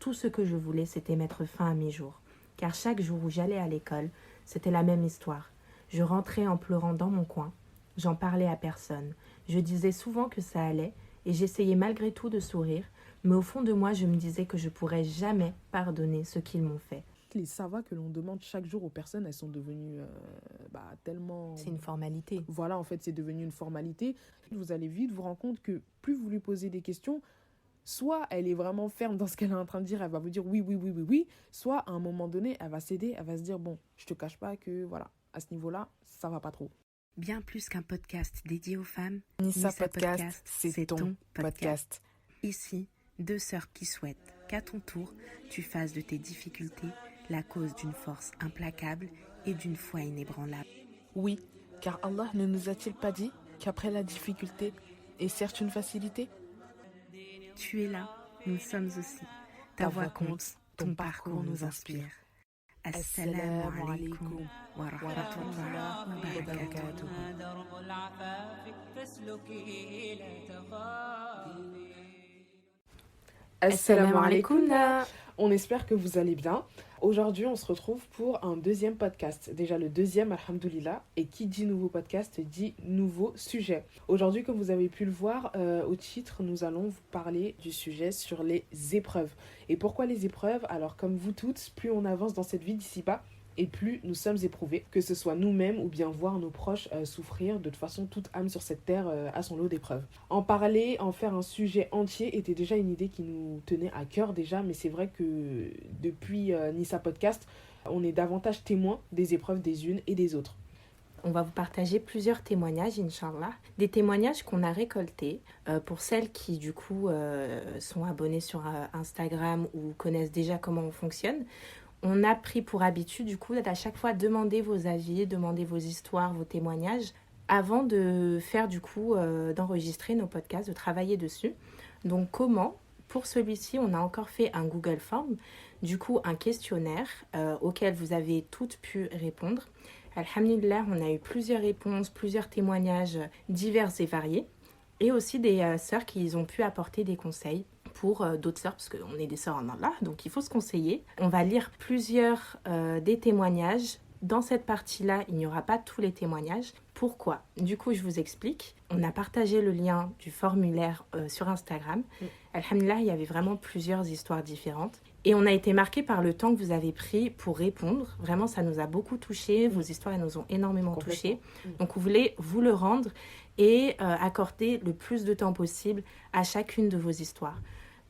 tout ce que je voulais, c'était mettre fin à mes jours. Car chaque jour où j'allais à l'école, c'était la même histoire. Je rentrais en pleurant dans mon coin. J'en parlais à personne. Je disais souvent que ça allait et j'essayais malgré tout de sourire, mais au fond de moi, je me disais que je pourrais jamais pardonner ce qu'ils m'ont fait. Les savoirs que l'on demande chaque jour aux personnes, elles sont devenues tellement... C'est une formalité. Voilà, en fait, c'est devenu une formalité. Vous allez vite vous rendre compte que plus vous lui posez des questions, soit elle est vraiment ferme dans ce qu'elle est en train de dire, elle va vous dire oui, oui, oui, oui, oui, soit à un moment donné, elle va céder, elle va se dire bon, je te cache pas que, voilà, à ce niveau-là, ça va pas trop. Bien plus qu'un podcast dédié aux femmes, Nissa Podcast, c'est ton podcast. Ici, deux sœurs qui souhaitent qu'à ton tour, tu fasses de tes difficultés la cause d'une force implacable et d'une foi inébranlable. Oui, car Allah ne nous a-t-il pas dit qu'après la difficulté est certes une facilité? Tu es là, nous sommes aussi. Ta voix compte, ton parcours nous inspire. Assalamu alaikum wa rahmatullahi wa barakatuh. Assalamu alaikum. On espère que vous allez bien. Aujourd'hui, on se retrouve pour un deuxième podcast. Déjà le deuxième, alhamdoulilah. Et qui dit nouveau podcast dit nouveau sujet. Aujourd'hui, comme vous avez pu le voir au titre, nous allons vous parler du sujet sur les épreuves. Et pourquoi les épreuves? Alors, comme vous toutes, plus on avance dans cette vie d'ici-bas, et plus nous sommes éprouvés, que ce soit nous-mêmes ou bien voir nos proches souffrir. De toute façon, toute âme sur cette terre a son lot d'épreuves. En parler, en faire un sujet entier était déjà une idée qui nous tenait à cœur déjà, mais c'est vrai que depuis Nissa Podcast, on est davantage témoins des épreuves des unes et des autres. On va vous partager plusieurs témoignages, Inch'Allah. Des témoignages qu'on a récoltés pour celles qui, du coup, sont abonnées sur Instagram ou connaissent déjà comment on fonctionne. On a pris pour habitude, du coup, à chaque fois demander vos avis, demander vos histoires, vos témoignages, avant de faire, du coup, d'enregistrer nos podcasts, de travailler dessus. Donc, comment? Pour celui-ci, on a encore fait un Google Form, du coup, un questionnaire auquel vous avez toutes pu répondre. Alhamdulillah, on a eu plusieurs réponses, plusieurs témoignages divers et variés. Et aussi des sœurs qui ont pu apporter des conseils pour d'autres sœurs, parce qu'on est des sœurs en Allah, donc il faut se conseiller. On va lire plusieurs des témoignages. Dans cette partie-là, il n'y aura pas tous les témoignages. Pourquoi? Du coup, je vous explique. On a partagé le lien du formulaire sur Instagram. Alhamdulillah, il y avait vraiment plusieurs histoires différentes. Et on a été marqués par le temps que vous avez pris pour répondre. Vraiment, ça nous a beaucoup touchés. Vos histoires, elles nous ont énormément touchés. Donc, on voulait vous le rendre et accorder le plus de temps possible à chacune de vos histoires.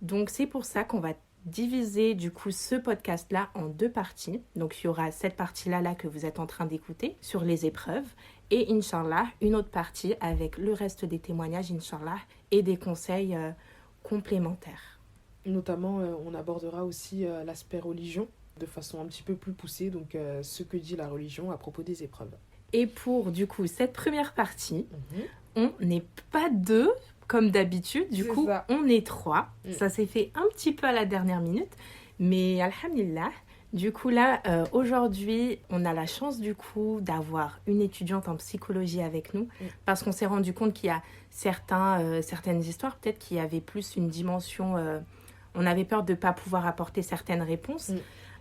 Donc, c'est pour ça qu'on va diviser du coup ce podcast-là en deux parties. Donc, il y aura cette partie-là que vous êtes en train d'écouter sur les épreuves. Et Inch'Allah, une autre partie avec le reste des témoignages, Inch'Allah, et des conseils complémentaires. Notamment, on abordera aussi l'aspect religion de façon un petit peu plus poussée. Donc, ce que dit la religion à propos des épreuves. Et pour, du coup, cette première partie, on n'est pas deux, comme d'habitude. Du coup, on est trois. Ça s'est fait un petit peu à la dernière minute. Mais alhamdulillah, du coup, là, aujourd'hui, on a la chance, du coup, d'avoir une étudiante en psychologie avec nous. Parce qu'on s'est rendu compte qu'il y a certaines histoires, peut-être, qui avaient plus une dimension... on avait peur de ne pas pouvoir apporter certaines réponses.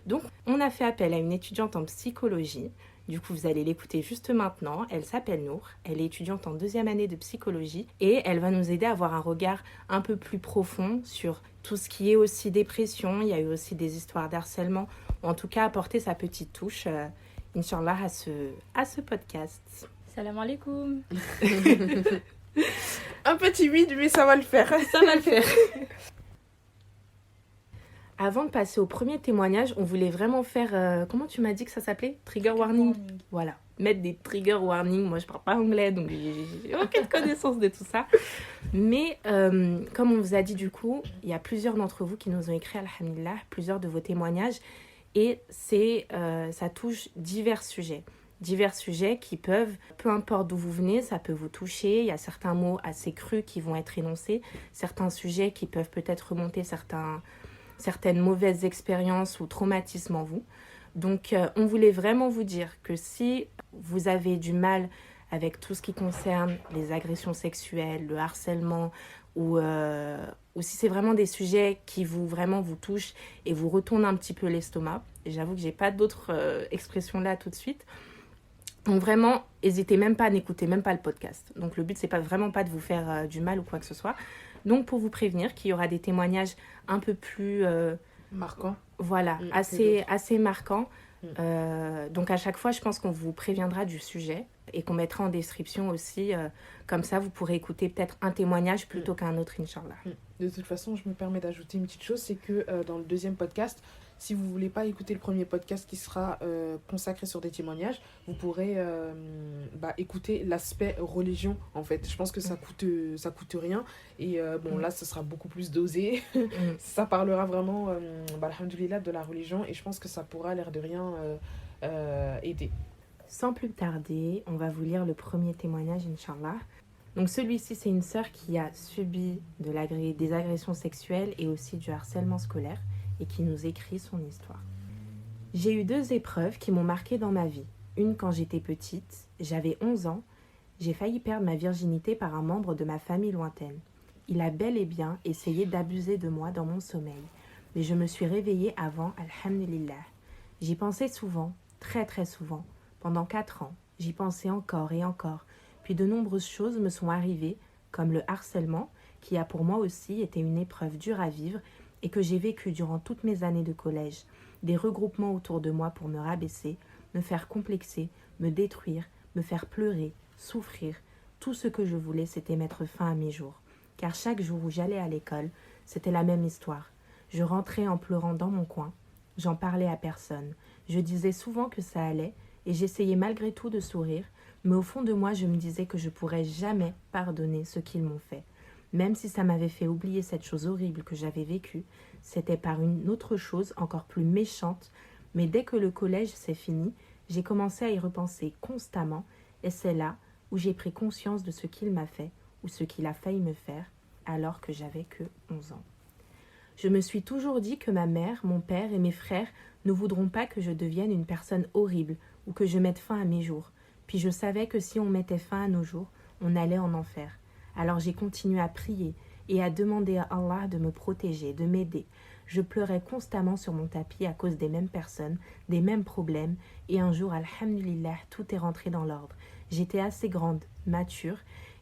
Donc, on a fait appel à une étudiante en psychologie. Du coup, vous allez l'écouter juste maintenant. Elle s'appelle Nour. Elle est étudiante en 2e année de psychologie. Et elle va nous aider à avoir un regard un peu plus profond sur tout ce qui est aussi dépression. Il y a eu aussi des histoires d'harcèlement. Ou en tout cas, apporter sa petite touche, Inch'Allah, à ce podcast. Salam alaikum. Un peu timide, mais ça va le faire. Ça va le faire. Avant de passer au premier témoignage, on voulait vraiment faire... comment tu m'as dit que ça s'appelait? Trigger warning. Voilà. Mettre des trigger warning. Moi, je parle pas anglais, donc j'ai aucune connaissance de tout ça. Mais comme on vous a dit, du coup, il y a plusieurs d'entre vous qui nous ont écrit, alhamdulillah, plusieurs de vos témoignages. Et ça touche divers sujets. Divers sujets qui peuvent, peu importe d'où vous venez, ça peut vous toucher. Il y a certains mots assez crus qui vont être énoncés. Certains sujets qui peuvent peut-être remonter certaines mauvaises expériences ou traumatismes en vous. Donc, on voulait vraiment vous dire que si vous avez du mal avec tout ce qui concerne les agressions sexuelles, le harcèlement ou si c'est vraiment des sujets qui vraiment vous touchent et vous retournent un petit peu l'estomac. Et j'avoue que j'ai pas d'autres expressions là tout de suite. Donc vraiment, n'hésitez même pas à n'écouter même pas le podcast. Donc le but, c'est vraiment pas de vous faire du mal ou quoi que ce soit. Donc pour vous prévenir qu'il y aura des témoignages un peu plus... marquants. Voilà, assez marquants. Donc à chaque fois, je pense qu'on vous préviendra du sujet et qu'on mettra en description aussi. Comme ça, vous pourrez écouter peut-être un témoignage plutôt qu'un autre, Inch'Allah. De toute façon, je me permets d'ajouter une petite chose, c'est que dans le deuxième podcast, si vous ne voulez pas écouter le premier podcast qui sera consacré sur des témoignages, vous pourrez écouter l'aspect religion, en fait. Je pense que ça coûte rien. Et là, ce sera beaucoup plus dosé. Ça parlera vraiment, alhamdoulilah, de la religion. Et je pense que ça pourra, l'air de rien, aider. Sans plus tarder, on va vous lire le premier témoignage, Inch'Allah. Donc celui-ci, c'est une sœur qui a subi des agressions sexuelles et aussi du harcèlement scolaire et qui nous écrit son histoire. J'ai eu 2 épreuves qui m'ont marquée dans ma vie. Une quand j'étais petite, j'avais 11 ans, j'ai failli perdre ma virginité par un membre de ma famille lointaine. Il a bel et bien essayé d'abuser de moi dans mon sommeil, mais je me suis réveillée avant, alhamdulillah. J'y pensais souvent, très très souvent. Pendant 4 ans, j'y pensais encore et encore. Puis de nombreuses choses me sont arrivées, comme le harcèlement, qui a pour moi aussi été une épreuve dure à vivre et que j'ai vécu durant toutes mes années de collège. Des regroupements autour de moi pour me rabaisser, me faire complexer, me détruire, me faire pleurer, souffrir. Tout ce que je voulais, c'était mettre fin à mes jours. Car chaque jour où j'allais à l'école, c'était la même histoire. Je rentrais en pleurant dans mon coin. J'en parlais à personne. Je disais souvent que ça allait et j'essayais malgré tout de sourire, mais au fond de moi, je me disais que je pourrais jamais pardonner ce qu'ils m'ont fait. Même si ça m'avait fait oublier cette chose horrible que j'avais vécue, c'était par une autre chose encore plus méchante, mais dès que le collège s'est fini, j'ai commencé à y repenser constamment, et c'est là où j'ai pris conscience de ce qu'il m'a fait, ou ce qu'il a failli me faire, alors que j'avais que 11 ans. Je me suis toujours dit que ma mère, mon père et mes frères ne voudront pas que je devienne une personne horrible ou que je mette fin à mes jours. Puis je savais que si on mettait fin à nos jours, on allait en enfer. Alors j'ai continué à prier et à demander à Allah de me protéger, de m'aider. Je pleurais constamment sur mon tapis à cause des mêmes personnes, des mêmes problèmes, et un jour, alhamdulillah, tout est rentré dans l'ordre. J'étais assez grande, mature,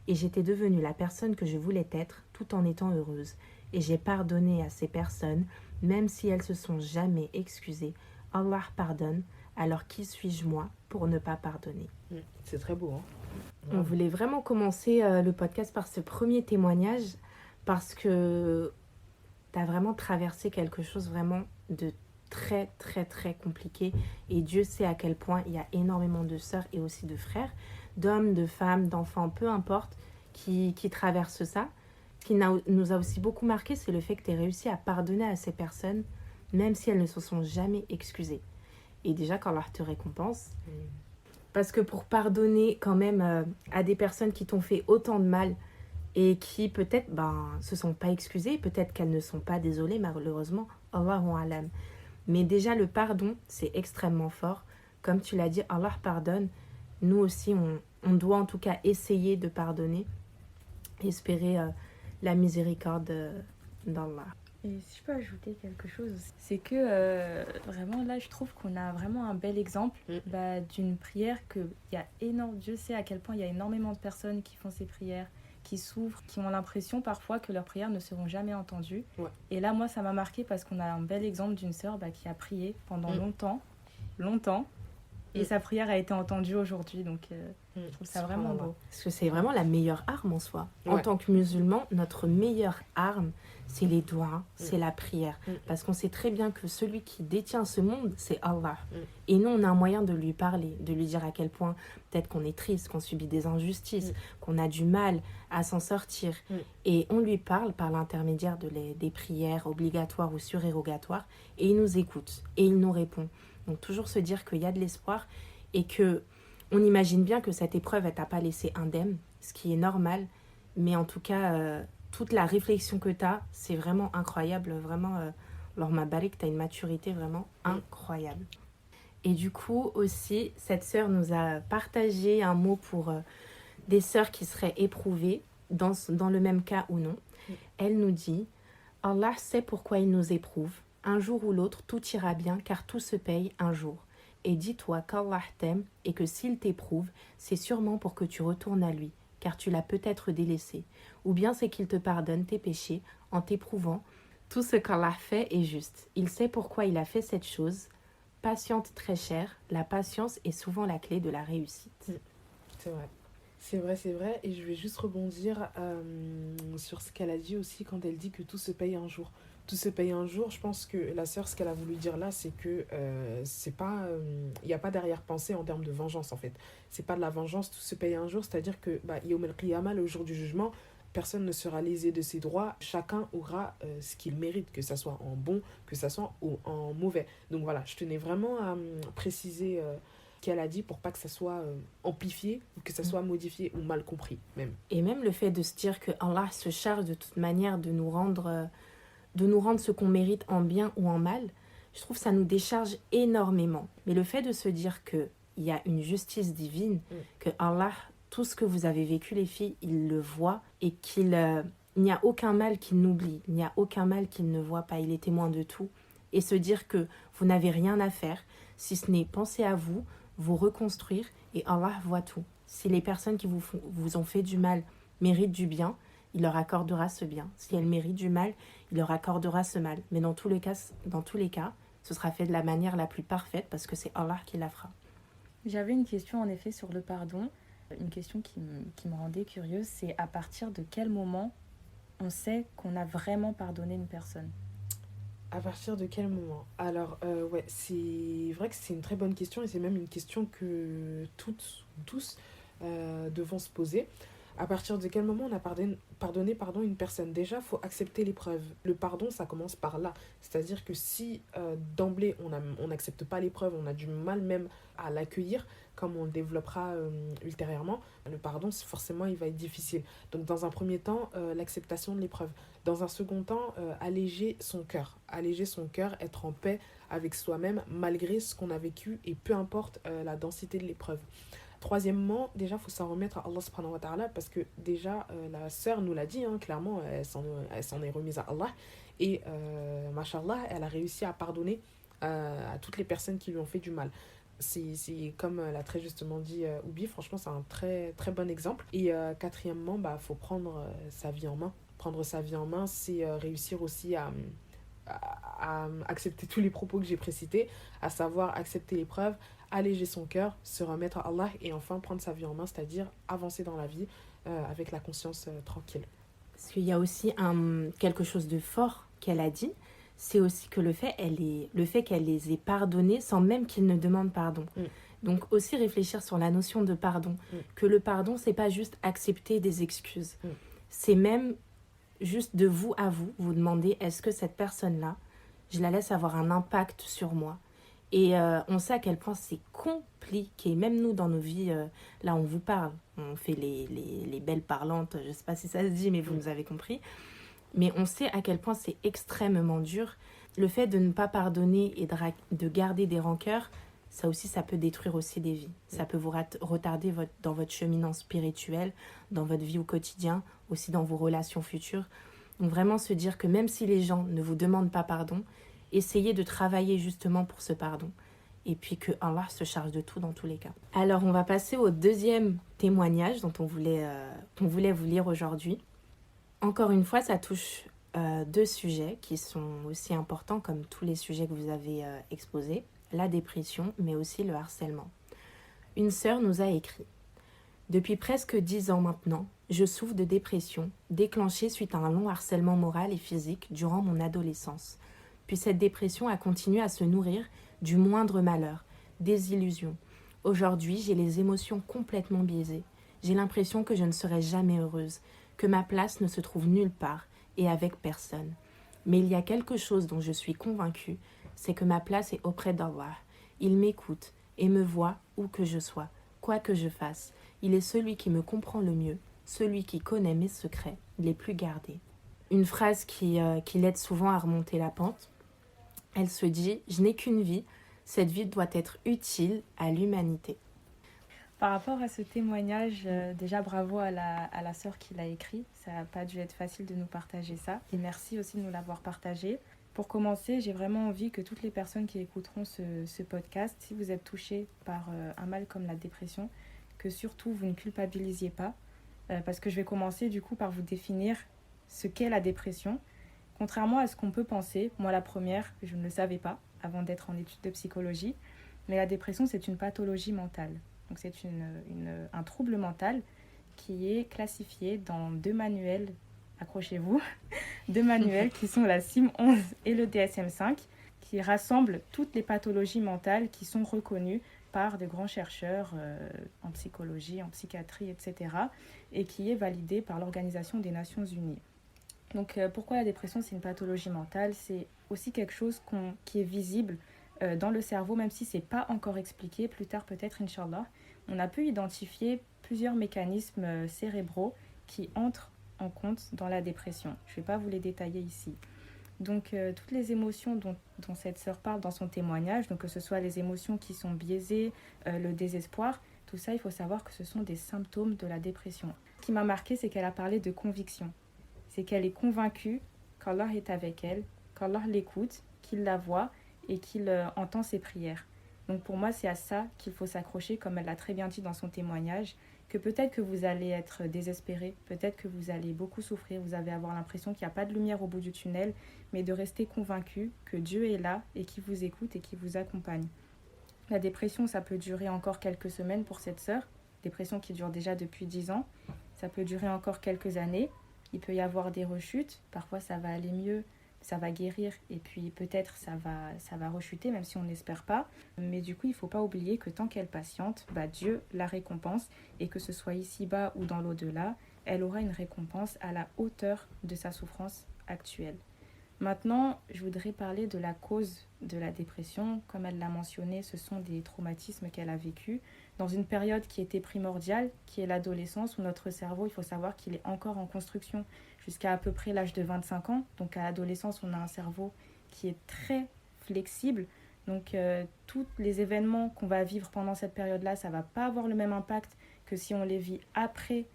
et j'étais devenue la personne que je voulais être, tout en étant heureuse. Et j'ai pardonné à ces personnes, même si elles se sont jamais excusées. Allah pardonne, alors qui suis-je moi pour ne pas pardonner? C'est très beau, hein? On voulait vraiment commencer le podcast par ce premier témoignage parce que tu as vraiment traversé quelque chose vraiment de très très très compliqué et Dieu sait à quel point il y a énormément de sœurs et aussi de frères, d'hommes, de femmes, d'enfants, peu importe, qui traversent ça. Ce qui nous a aussi beaucoup marqué, c'est le fait que tu aies réussi à pardonner à ces personnes, même si elles ne se sont jamais excusées. Et déjà, quand Allah te récompense, parce que pour pardonner quand même à des personnes qui t'ont fait autant de mal et qui peut-être se sont pas excusées, peut-être qu'elles ne sont pas désolées, malheureusement, Allahu alam. Mais déjà, le pardon, c'est extrêmement fort. Comme tu l'as dit, Allah pardonne. Nous aussi, on doit en tout cas essayer de pardonner, espérer la miséricorde d'Allah. Et si je peux ajouter quelque chose, c'est que vraiment là, je trouve qu'on a vraiment un bel exemple d'une prière Dieu sait à quel point il y a énormément de personnes qui font ces prières, qui souffrent, qui ont l'impression parfois que leurs prières ne seront jamais entendues. Ouais. Et là, moi, ça m'a marqué parce qu'on a un bel exemple d'une sœur qui a prié pendant longtemps, et sa prière a été entendue aujourd'hui, donc je trouve ça vraiment beau. Parce que c'est vraiment la meilleure arme en soi. En tant que musulman, notre meilleure arme, c'est les doigts, c'est la prière. Parce qu'on sait très bien que celui qui détient ce monde, c'est Allah. Et nous, on a un moyen de lui parler, de lui dire à quel point peut-être qu'on est triste, qu'on subit des injustices, qu'on a du mal à s'en sortir. Et on lui parle par l'intermédiaire des prières obligatoires ou surérogatoires. Et il nous écoute et il nous répond. Donc toujours se dire qu'il y a de l'espoir et que on imagine bien que cette épreuve, elle t'a pas laissé indemne, ce qui est normal. Mais en tout cas, toute la réflexion que tu as, c'est vraiment incroyable. Vraiment, Lorma Barik, tu as une maturité vraiment incroyable. Et du coup, aussi, cette sœur nous a partagé un mot pour des sœurs qui seraient éprouvées dans le même cas ou non. Elle nous dit « Allah sait pourquoi il nous éprouve. Un jour ou l'autre, tout ira bien car tout se paye un jour. Et dis-toi qu'Allah t'aime et que s'il t'éprouve, c'est sûrement pour que tu retournes à lui, car tu l'as peut-être délaissé. Ou bien c'est qu'il te pardonne tes péchés en t'éprouvant. Tout ce qu'Allah fait est juste. Il sait pourquoi il a fait cette chose. Patiente très chère, la patience est souvent la clé de la réussite. » C'est vrai. C'est vrai. Et je vais juste rebondir sur ce qu'elle a dit aussi quand elle dit que tout se paye un jour. Tout se paye un jour, je pense que la sœur, ce qu'elle a voulu dire là, c'est que c'est pas, il n'y a pas d'arrière-pensée en termes de vengeance en fait. C'est pas de la vengeance, tout se paye un jour, c'est-à-dire que Yawm al-Qiyamah, le jour du jugement, personne ne sera lésé de ses droits, chacun aura ce qu'il mérite, que ça soit en bon, que ça soit en mauvais. Donc voilà, je tenais vraiment à préciser qu'elle a dit pour pas que ça soit amplifié ou que ça soit modifié ou mal compris même. Et même le fait de se dire que Allah se charge de toute manière de nous rendre ce qu'on mérite en bien ou en mal, je trouve que ça nous décharge énormément. Mais le fait de se dire qu'il y a une justice divine, que Allah, tout ce que vous avez vécu les filles, il le voit et qu'il n'y a aucun mal qu'il n'oublie, il n'y a aucun mal qu'il ne voit pas, il est témoin de tout. Et se dire que vous n'avez rien à faire, si ce n'est penser à vous, vous reconstruire, et Allah voit tout. Si les personnes qui vous ont fait du mal méritent du bien, il leur accordera ce bien. Si elles méritent du mal, il leur accordera ce mal. Mais dans tous les cas, ce sera fait de la manière la plus parfaite parce que c'est Allah qui la fera. J'avais une question en effet sur le pardon. Une question qui me rendait curieuse, c'est à partir de quel moment on sait qu'on a vraiment pardonné une personne ? À partir de quel moment ? Alors, ouais, c'est vrai que c'est une très bonne question et c'est même une question que tous devons se poser. À partir de quel moment on a pardonné une personne ? Déjà, il faut accepter l'épreuve. Le pardon, ça commence par là. C'est-à-dire que si d'emblée, on n'accepte pas l'épreuve, on a du mal même à l'accueillir, comme on le développera ultérieurement, le pardon, forcément, il va être difficile. Donc, dans un premier temps, l'acceptation de l'épreuve. Dans un second temps, alléger son cœur. Alléger son cœur, être en paix avec soi-même, malgré ce qu'on a vécu, et peu importe la densité de l'épreuve. Troisièmement, déjà, il faut s'en remettre à Allah subhanahu wa ta'ala parce que déjà, la sœur nous l'a dit, clairement, elle s'en est remise à Allah. Et, mashallah, elle a réussi à pardonner à toutes les personnes qui lui ont fait du mal. C'est comme l'a très justement dit Oubi, franchement, c'est un très, très bon exemple. Et quatrièmement, faut prendre sa vie en main. Prendre sa vie en main, c'est réussir aussi à accepter tous les propos que j'ai précités, à savoir accepter l'épreuve, alléger son cœur, se remettre à Allah et enfin prendre sa vie en main, c'est-à-dire avancer dans la vie avec la conscience tranquille. Parce qu'il y a aussi quelque chose de fort qu'elle a dit, c'est aussi que le fait qu'elle les ait pardonnés sans même qu'ils ne demandent pardon. Donc aussi réfléchir sur la notion de pardon, que le pardon, c'est pas juste accepter des excuses, c'est même juste de vous à vous demander est-ce que cette personne-là, je la laisse avoir un impact sur moi. Et on sait à quel point c'est compliqué, même nous dans nos vies, là on vous parle, on fait les belles parlantes, je sais pas si ça se dit mais vous nous avez compris, mais on sait à quel point c'est extrêmement dur. Le fait de ne pas pardonner et de garder des rancœurs, ça aussi ça peut détruire aussi des vies, ça peut vous retarder dans votre cheminement spirituel, dans votre vie au quotidien, aussi dans vos relations futures. Donc vraiment se dire que même si les gens ne vous demandent pas pardon, essayez de travailler justement pour ce pardon. Et puis que Allah se charge de tout dans tous les cas. Alors on va passer au deuxième témoignage dont on voulait vous lire aujourd'hui. Encore une fois, ça touche deux sujets qui sont aussi importants comme tous les sujets que vous avez exposés. La dépression, mais aussi le harcèlement. Une sœur nous a écrit « Depuis presque 10 ans maintenant, je souffre de dépression, déclenchée suite à un long harcèlement moral et physique durant mon adolescence. Puis cette dépression a continué à se nourrir du moindre malheur, des illusions. Aujourd'hui, j'ai les émotions complètement biaisées. J'ai l'impression que je ne serai jamais heureuse, que ma place ne se trouve nulle part et avec personne. Mais il y a quelque chose dont je suis convaincue, c'est que ma place est auprès d'Allah. Il m'écoute et me voit où que je sois, quoi que je fasse. Il est celui qui me comprend le mieux, celui qui connaît mes secrets, les plus gardés. » Une phrase qui l'aide souvent à remonter la pente. Elle se dit « Je n'ai qu'une vie, cette vie doit être utile à l'humanité. » Par rapport à ce témoignage, déjà bravo à la sœur qui l'a écrit. Ça n'a pas dû être facile de nous partager ça. Et merci aussi de nous l'avoir partagé. Pour commencer, j'ai vraiment envie que toutes les personnes qui écouteront ce podcast, si vous êtes touchés par un mal comme la dépression, que surtout vous ne culpabilisiez pas. Parce que je vais commencer du coup par vous définir ce qu'est la dépression. Contrairement à ce qu'on peut penser, moi la première, je ne le savais pas avant d'être en études de psychologie, mais la dépression c'est une pathologie mentale. Donc c'est un trouble mental qui est classifié dans 2 manuels, accrochez-vous, 2 manuels qui sont la CIM-11 et le DSM-5, qui rassemblent toutes les pathologies mentales qui sont reconnues par de grands chercheurs en psychologie, en psychiatrie, etc. et qui est validé par l'Organisation des Nations Unies. Donc pourquoi la dépression c'est une pathologie mentale? C'est aussi quelque chose qui est visible dans le cerveau, même si ce n'est pas encore expliqué, plus tard peut-être, Inch'Allah. On a pu identifier plusieurs mécanismes cérébraux qui entrent en compte dans la dépression. Je ne vais pas vous les détailler ici. Donc toutes les émotions dont cette sœur parle dans son témoignage, donc que ce soit les émotions qui sont biaisées, le désespoir, tout ça, il faut savoir que ce sont des symptômes de la dépression. Ce qui m'a marqué, c'est qu'elle a parlé de conviction. C'est qu'elle est convaincue qu'Allah est avec elle, qu'Allah l'écoute, qu'il la voit et qu'il entend ses prières. Donc pour moi, c'est à ça qu'il faut s'accrocher, comme elle l'a très bien dit dans son témoignage, que peut-être que vous allez être désespéré, peut-être que vous allez beaucoup souffrir, vous allez avoir l'impression qu'il n'y a pas de lumière au bout du tunnel, mais de rester convaincu que Dieu est là et qu'il vous écoute et qu'il vous accompagne. La dépression, ça peut durer encore quelques semaines pour cette sœur, dépression qui dure déjà depuis 10 ans, ça peut durer encore quelques années, il peut y avoir des rechutes, parfois ça va aller mieux, ça va guérir et puis peut-être ça va rechuter même si on n'espère pas. Mais du coup, il ne faut pas oublier que tant qu'elle patiente, Dieu la récompense et que ce soit ici-bas ou dans l'au-delà, elle aura une récompense à la hauteur de sa souffrance actuelle. Maintenant, je voudrais parler de la cause de la dépression. Comme elle l'a mentionné, ce sont des traumatismes qu'elle a vécus dans une période qui était primordiale, qui est l'adolescence, où notre cerveau, il faut savoir qu'il est encore en construction jusqu'à à peu près l'âge de 25 ans. Donc à l'adolescence, on a un cerveau qui est très flexible. Donc tous les événements qu'on va vivre pendant cette période-là, ça ne va pas avoir le même impact que si on les vit après,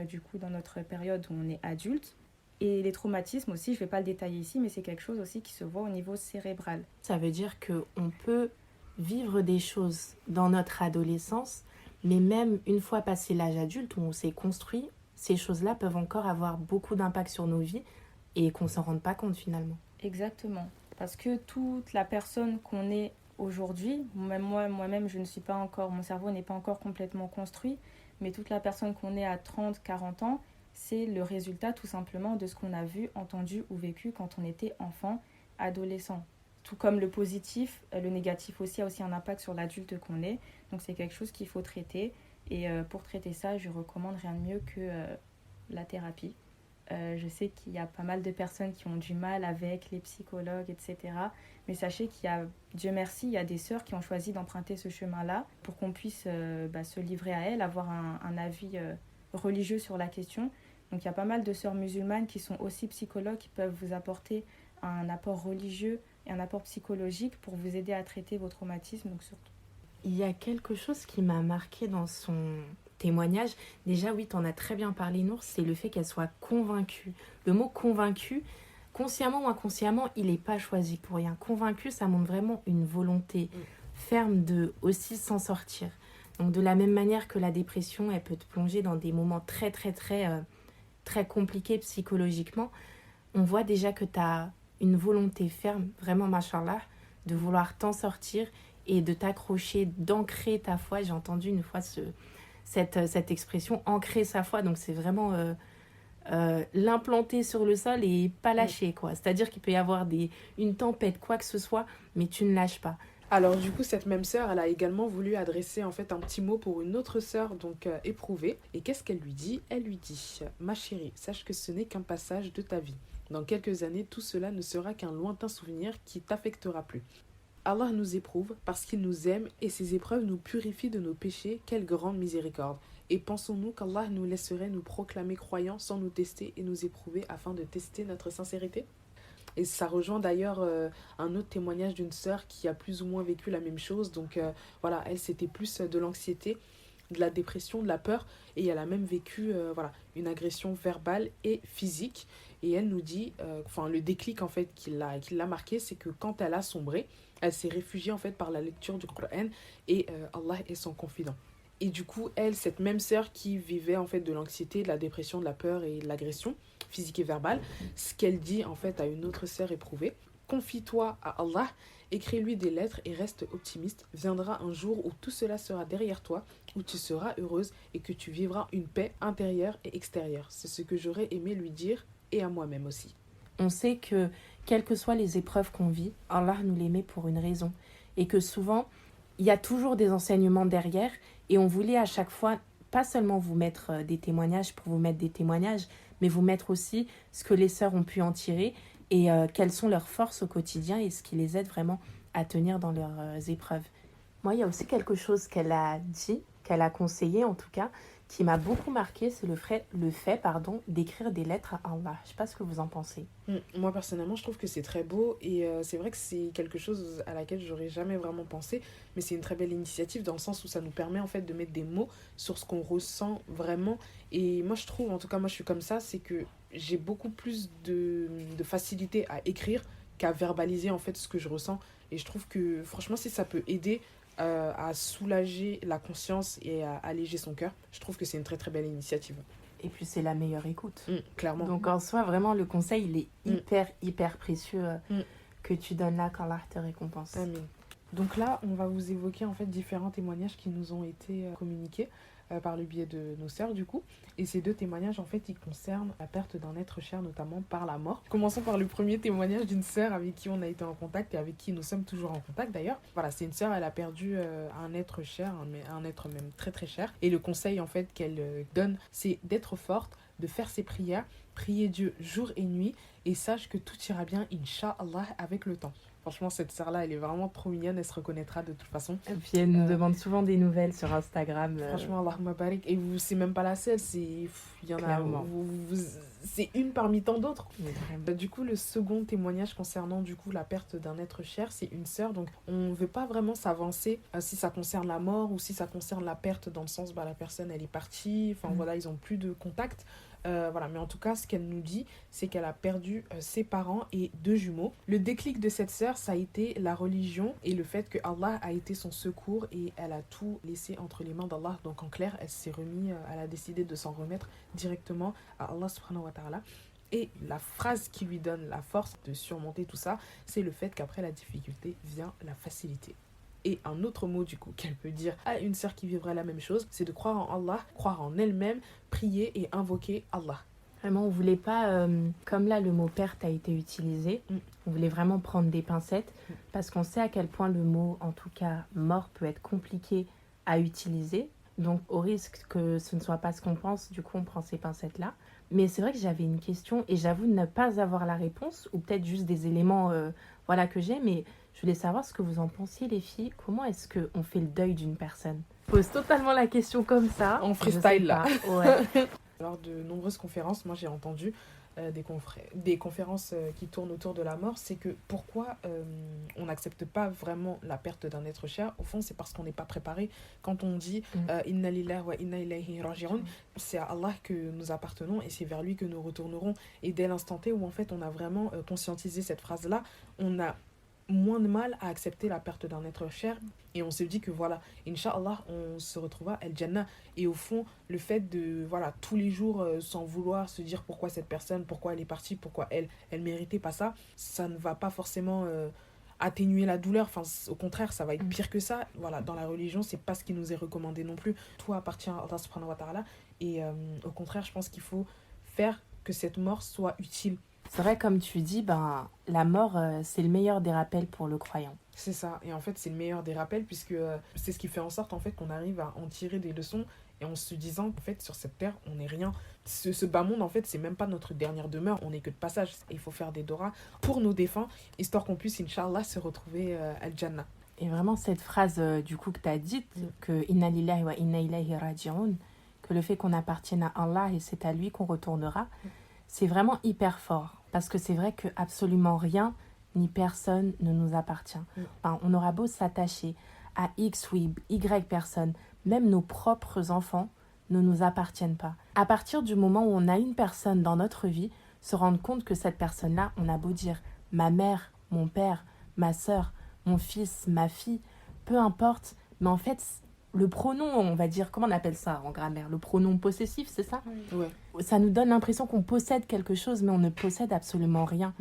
du coup, dans notre période où on est adulte. Et les traumatismes aussi, je ne vais pas le détailler ici, mais c'est quelque chose aussi qui se voit au niveau cérébral. Ça veut dire qu'on peut vivre des choses dans notre adolescence, mais même une fois passé l'âge adulte où on s'est construit, ces choses-là peuvent encore avoir beaucoup d'impact sur nos vies et qu'on ne s'en rende pas compte finalement. Exactement. Parce que toute la personne qu'on est aujourd'hui, même moi-même, je ne suis pas encore, mon cerveau n'est pas encore complètement construit, mais toute la personne qu'on est à 30, 40 ans, c'est le résultat tout simplement de ce qu'on a vu, entendu ou vécu quand on était enfant, adolescent. Tout comme le positif, le négatif aussi a aussi un impact sur l'adulte qu'on est. Donc c'est quelque chose qu'il faut traiter. Et pour traiter ça, je recommande rien de mieux que la thérapie. Je sais qu'il y a pas mal de personnes qui ont du mal avec les psychologues, etc. Mais sachez qu'il y a, Dieu merci, il y a des sœurs qui ont choisi d'emprunter ce chemin-là pour qu'on puisse se livrer à elles, avoir un avis religieux sur la question. Donc il y a pas mal de sœurs musulmanes qui sont aussi psychologues, qui peuvent vous apporter un apport religieux et un apport psychologique pour vous aider à traiter vos traumatismes. Donc surtout. Il y a quelque chose qui m'a marqué dans son témoignage. Déjà, oui, tu en as très bien parlé, Nour, c'est le fait qu'elle soit convaincue. Le mot convaincu, consciemment ou inconsciemment, il n'est pas choisi pour rien. Convaincu, ça montre vraiment une volonté ferme de aussi s'en sortir. Donc de la même manière que la dépression, elle peut te plonger dans des moments très compliqués psychologiquement, on voit déjà que tu as une volonté ferme, vraiment machallah, de vouloir t'en sortir et de t'accrocher, d'ancrer ta foi. J'ai entendu une fois cette expression, ancrer sa foi, donc c'est vraiment l'implanter sur le sol et pas lâcher, quoi. C'est-à-dire qu'il peut y avoir une tempête, quoi que ce soit, mais tu ne lâches pas. Alors du coup, cette même sœur, elle a également voulu adresser en fait un petit mot pour une autre sœur, donc éprouvée. Et qu'est-ce qu'elle lui dit? Elle lui dit: ma chérie, sache que ce n'est qu'un passage de ta vie. Dans quelques années, tout cela ne sera qu'un lointain souvenir qui t'affectera plus. Allah nous éprouve parce qu'il nous aime et ces épreuves nous purifient de nos péchés. Quelle grande miséricorde! Et pensons-nous qu'Allah nous laisserait nous proclamer croyants sans nous tester et nous éprouver afin de tester notre sincérité? Et ça rejoint d'ailleurs un autre témoignage d'une sœur qui a plus ou moins vécu la même chose. Donc voilà, elle, c'était plus de l'anxiété. de la dépression, de la peur, et elle a même vécu une agression verbale et physique. Et elle nous dit, le déclic en fait qui l'a marqué, c'est que quand elle a sombré, elle s'est réfugiée en fait par la lecture du Coran et Allah est son confident. Et du coup, elle, cette même sœur qui vivait en fait de l'anxiété, de la dépression, de la peur et de l'agression physique et verbale, ce qu'elle dit en fait à une autre sœur éprouvée: confie-toi à Allah, écris-lui des lettres et reste optimiste. Viendra un jour où tout cela sera derrière toi, où tu seras heureuse et que tu vivras une paix intérieure et extérieure. C'est ce que j'aurais aimé lui dire et à moi-même aussi. On sait que, quelles que soient les épreuves qu'on vit, Allah nous les met pour une raison. Et que souvent, il y a toujours des enseignements derrière. Et on voulait à chaque fois, pas seulement vous mettre des témoignages pour vous mettre des témoignages, mais vous mettre aussi ce que les sœurs ont pu en tirer et quelles sont leurs forces au quotidien et ce qui les aide vraiment à tenir dans leurs épreuves. Moi, il y a aussi quelque chose qu'elle a dit, qu'elle a conseillé en tout cas, qui m'a beaucoup marqué, c'est le fait d'écrire des lettres à Allah. Je ne sais pas ce que vous en pensez. Moi, personnellement, je trouve que c'est très beau et c'est vrai que c'est quelque chose à laquelle j'aurais jamais vraiment pensé, mais c'est une très belle initiative dans le sens où ça nous permet en fait de mettre des mots sur ce qu'on ressent vraiment. Et moi, je trouve, en tout cas, moi, je suis comme ça, c'est que j'ai beaucoup plus de facilité à écrire qu'à verbaliser en fait ce que je ressens. Et je trouve que, franchement, si ça peut aider à soulager la conscience et à alléger son cœur, je trouve que c'est une très très belle initiative. Et puis c'est la meilleure écoute. Clairement. Donc en soi, vraiment, le conseil, il est hyper précieux que tu donnes là quand l'art te récompense. Amen. Donc là, on va vous évoquer en fait différents témoignages qui nous ont été communiqués par le biais de nos sœurs du coup. Et ces 2 témoignages en fait, ils concernent la perte d'un être cher, notamment par la mort. Commençons par le premier témoignage d'une sœur avec qui on a été en contact et avec qui nous sommes toujours en contact d'ailleurs. Voilà, c'est une sœur, elle a perdu un être cher, un être même très très cher. Et le conseil en fait qu'elle donne, c'est d'être forte, de faire ses prières, prier Dieu jour et nuit et sache que tout ira bien, Inch'Allah, avec le temps. Franchement, cette sœur-là, elle est vraiment trop mignonne, elle se reconnaîtra de toute façon. Et puis elle nous demande souvent des nouvelles sur Instagram. Franchement, Allahumma barik. Et c'est même pas la seule, il y en a. C'est une parmi tant d'autres. Du coup, le second témoignage concernant du coup la perte d'un être cher, c'est une sœur. Donc, on ne veut pas vraiment s'avancer si ça concerne la mort ou si ça concerne la perte dans le sens la personne elle est partie. Enfin voilà, ils ont plus de contact. Mais en tout cas, ce qu'elle nous dit, c'est qu'elle a perdu ses parents et 2 jumeaux. Le déclic de cette sœur, ça a été la religion et le fait que Allah a été son secours et elle a tout laissé entre les mains d'Allah. Donc en clair, elle a décidé de s'en remettre directement à Allah subhanahu wa ta'ala. Et la phrase qui lui donne la force de surmonter tout ça, c'est le fait qu'après la difficulté vient la facilité. Et un autre mot du coup qu'elle peut dire à une sœur qui vivrait la même chose, c'est de croire en Allah, croire en elle-même, prier et invoquer Allah. Vraiment, on voulait pas, comme là le mot perte a été utilisé, on voulait vraiment prendre des pincettes parce qu'on sait à quel point le mot, en tout cas mort, peut être compliqué à utiliser. Donc au risque que ce ne soit pas ce qu'on pense, du coup on prend ces pincettes-là. Mais c'est vrai que j'avais une question et j'avoue ne pas avoir la réponse ou peut-être juste des éléments que j'ai, mais je voulais savoir ce que vous en pensiez les filles. Comment est-ce qu'on fait le deuil d'une personne ? Je pose totalement la question comme ça. En freestyle là. Ouais. Lors de nombreuses conférences, moi j'ai entendu des conférences qui tournent autour de la mort, c'est que pourquoi on n'accepte pas vraiment la perte d'un être cher. Au fond, c'est parce qu'on n'est pas préparé. Quand on dit Inna lillahi wa inna ilayhi raji'un, c'est à Allah que nous appartenons et c'est vers lui que nous retournerons. Et dès l'instant T où en fait on a vraiment conscientisé cette phrase-là, on a moins de mal à accepter la perte d'un être cher et on se dit que voilà, Inch'Allah, on se retrouvera al-Jannah. Et au fond, le fait de tous les jours sans vouloir se dire pourquoi cette personne, pourquoi elle est partie, pourquoi elle méritait pas ça, ça ne va pas forcément atténuer la douleur. Enfin, au contraire, ça va être pire que ça. Voilà, dans la religion, c'est pas ce qui nous est recommandé non plus. Tout appartient à Allah subhanahu wa ta'ala et au contraire, je pense qu'il faut faire que cette mort soit utile. C'est vrai, comme tu dis, la mort, c'est le meilleur des rappels pour le croyant. C'est ça, et en fait c'est le meilleur des rappels puisque c'est ce qui fait en sorte en fait qu'on arrive à en tirer des leçons et en se disant qu'en fait sur cette terre on n'est rien. Ce bas monde en fait c'est même pas notre dernière demeure, on n'est que de passage. Il faut faire des doras pour nos défunts histoire qu'on puisse Inch'Allah se retrouver al-Jannah. Et vraiment cette phrase du coup que tu as dite, que Inna lillahi wa inna ilayhi raji'un, que le fait qu'on appartienne à Allah et c'est à lui qu'on retournera, c'est vraiment hyper fort. Parce que c'est vrai que absolument rien ni personne ne nous appartient. On aura beau s'attacher à X ou Y personne. Même nos propres enfants ne nous appartiennent pas. À partir du moment où on a une personne dans notre vie, se rendre compte que cette personne-là, on a beau dire ma mère, mon père, ma sœur, mon fils, ma fille, peu importe, mais en fait, le pronom, on va dire, comment on appelle ça en grammaire? Le pronom possessif, c'est ça? Ouais. Ça nous donne l'impression qu'on possède quelque chose, mais on ne possède absolument rien.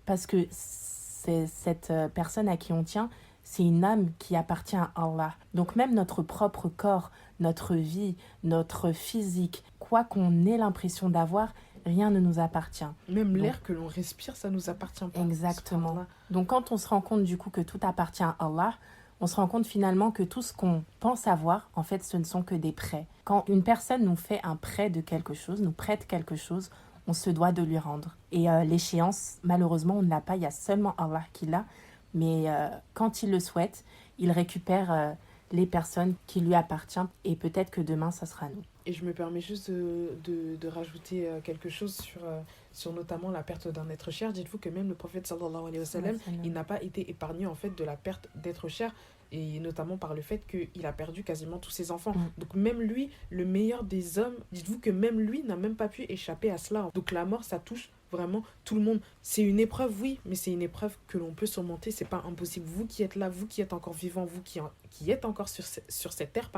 Parce que cette personne à qui on tient, c'est une âme qui appartient à Allah. Donc même notre propre corps, notre vie, notre physique, quoi qu'on ait l'impression d'avoir, rien ne nous appartient. Même l'air que l'on respire, ça nous appartient pas. Exactement. Donc quand on se rend compte du coup que tout appartient à Allah, on se rend compte finalement que tout ce qu'on pense avoir, en fait, ce ne sont que des prêts. Quand une personne nous fait un prêt de quelque chose, nous prête quelque chose, on se doit de lui rendre. Et l'échéance, malheureusement, on ne l'a pas, il y a seulement Allah qui l'a. Mais quand il le souhaite, il récupère les personnes qui lui appartiennent et peut-être que demain, ça sera nous. Et je me permets juste de rajouter quelque chose sur notamment la perte d'un être cher. Dites-vous que même le prophète sallallahu alayhi wa sallam, il n'a pas été épargné en fait de la perte d'être cher, et notamment par le fait qu'il a perdu quasiment tous ses enfants. Donc même lui, le meilleur des hommes, dites-vous que même lui n'a même pas pu échapper à cela. Donc la mort, ça touche vraiment tout le monde. C'est une épreuve, oui, mais c'est une épreuve que l'on peut surmonter, c'est pas impossible. Vous qui êtes là, vous qui êtes encore vivant, vous qui êtes encore sur cette terre,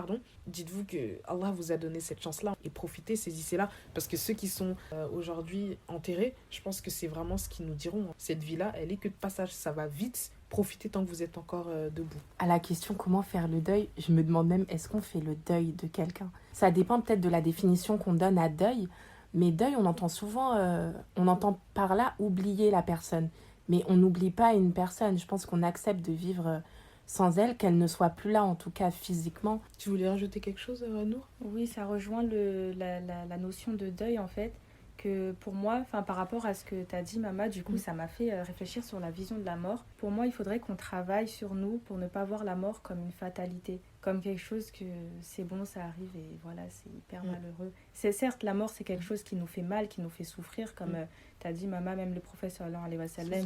dites-vous que Allah vous a donné cette chance-là et profitez, saisissez-la, parce que ceux qui sont aujourd'hui enterrés, je pense que c'est vraiment ce qu'ils nous diront. Cette vie-là, elle est que de passage, ça va vite. Profitez tant que vous êtes encore debout. À la question comment faire le deuil, je me demande même est-ce qu'on fait le deuil de quelqu'un? Ça dépend peut-être de la définition qu'on donne à deuil, mais deuil, on entend souvent, on entend par là oublier la personne. Mais on n'oublie pas une personne. Je pense qu'on accepte de vivre sans elle, qu'elle ne soit plus là, en tout cas physiquement. Tu voulais rajouter quelque chose, Nour? Oui, ça rejoint la notion de deuil, en fait. Que pour moi, par rapport à ce que tu as dit, Mama, du coup, ça m'a fait réfléchir sur la vision de la mort. Pour moi, il faudrait qu'on travaille sur nous pour ne pas voir la mort comme une fatalité, comme quelque chose que c'est bon, ça arrive et voilà, c'est hyper malheureux. C'est certes, la mort, c'est quelque chose qui nous fait mal, qui nous fait souffrir, comme tu as dit, Mama, même le prophète sallallahu alayhi wa sallam,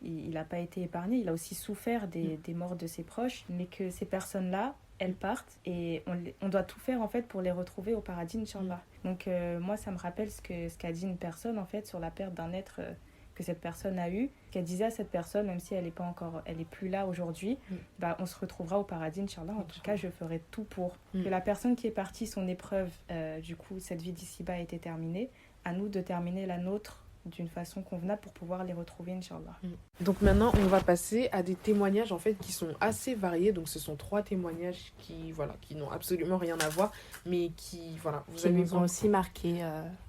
il n'a pas été épargné, il a aussi souffert des morts de ses proches, mais que ces personnes-là, elles partent et on doit tout faire en fait pour les retrouver au paradis, Inch'Allah. Donc moi ça me rappelle ce qu'a dit une personne en fait sur la perte d'un être que cette personne a eu, qu'elle disait à cette personne, même si elle est plus là aujourd'hui, on se retrouvera au paradis, Inch'Allah. En tout cas je ferai tout pour que la personne qui est partie, son épreuve, du coup cette vie d'ici-bas a été terminée, à nous de terminer la nôtre d'une façon convenable pour pouvoir les retrouver, Inch'Allah. Donc maintenant, on va passer à des témoignages en fait qui sont assez variés. Donc ce sont 3 témoignages qui n'ont absolument rien à voir, mais qui nous ont aussi marqué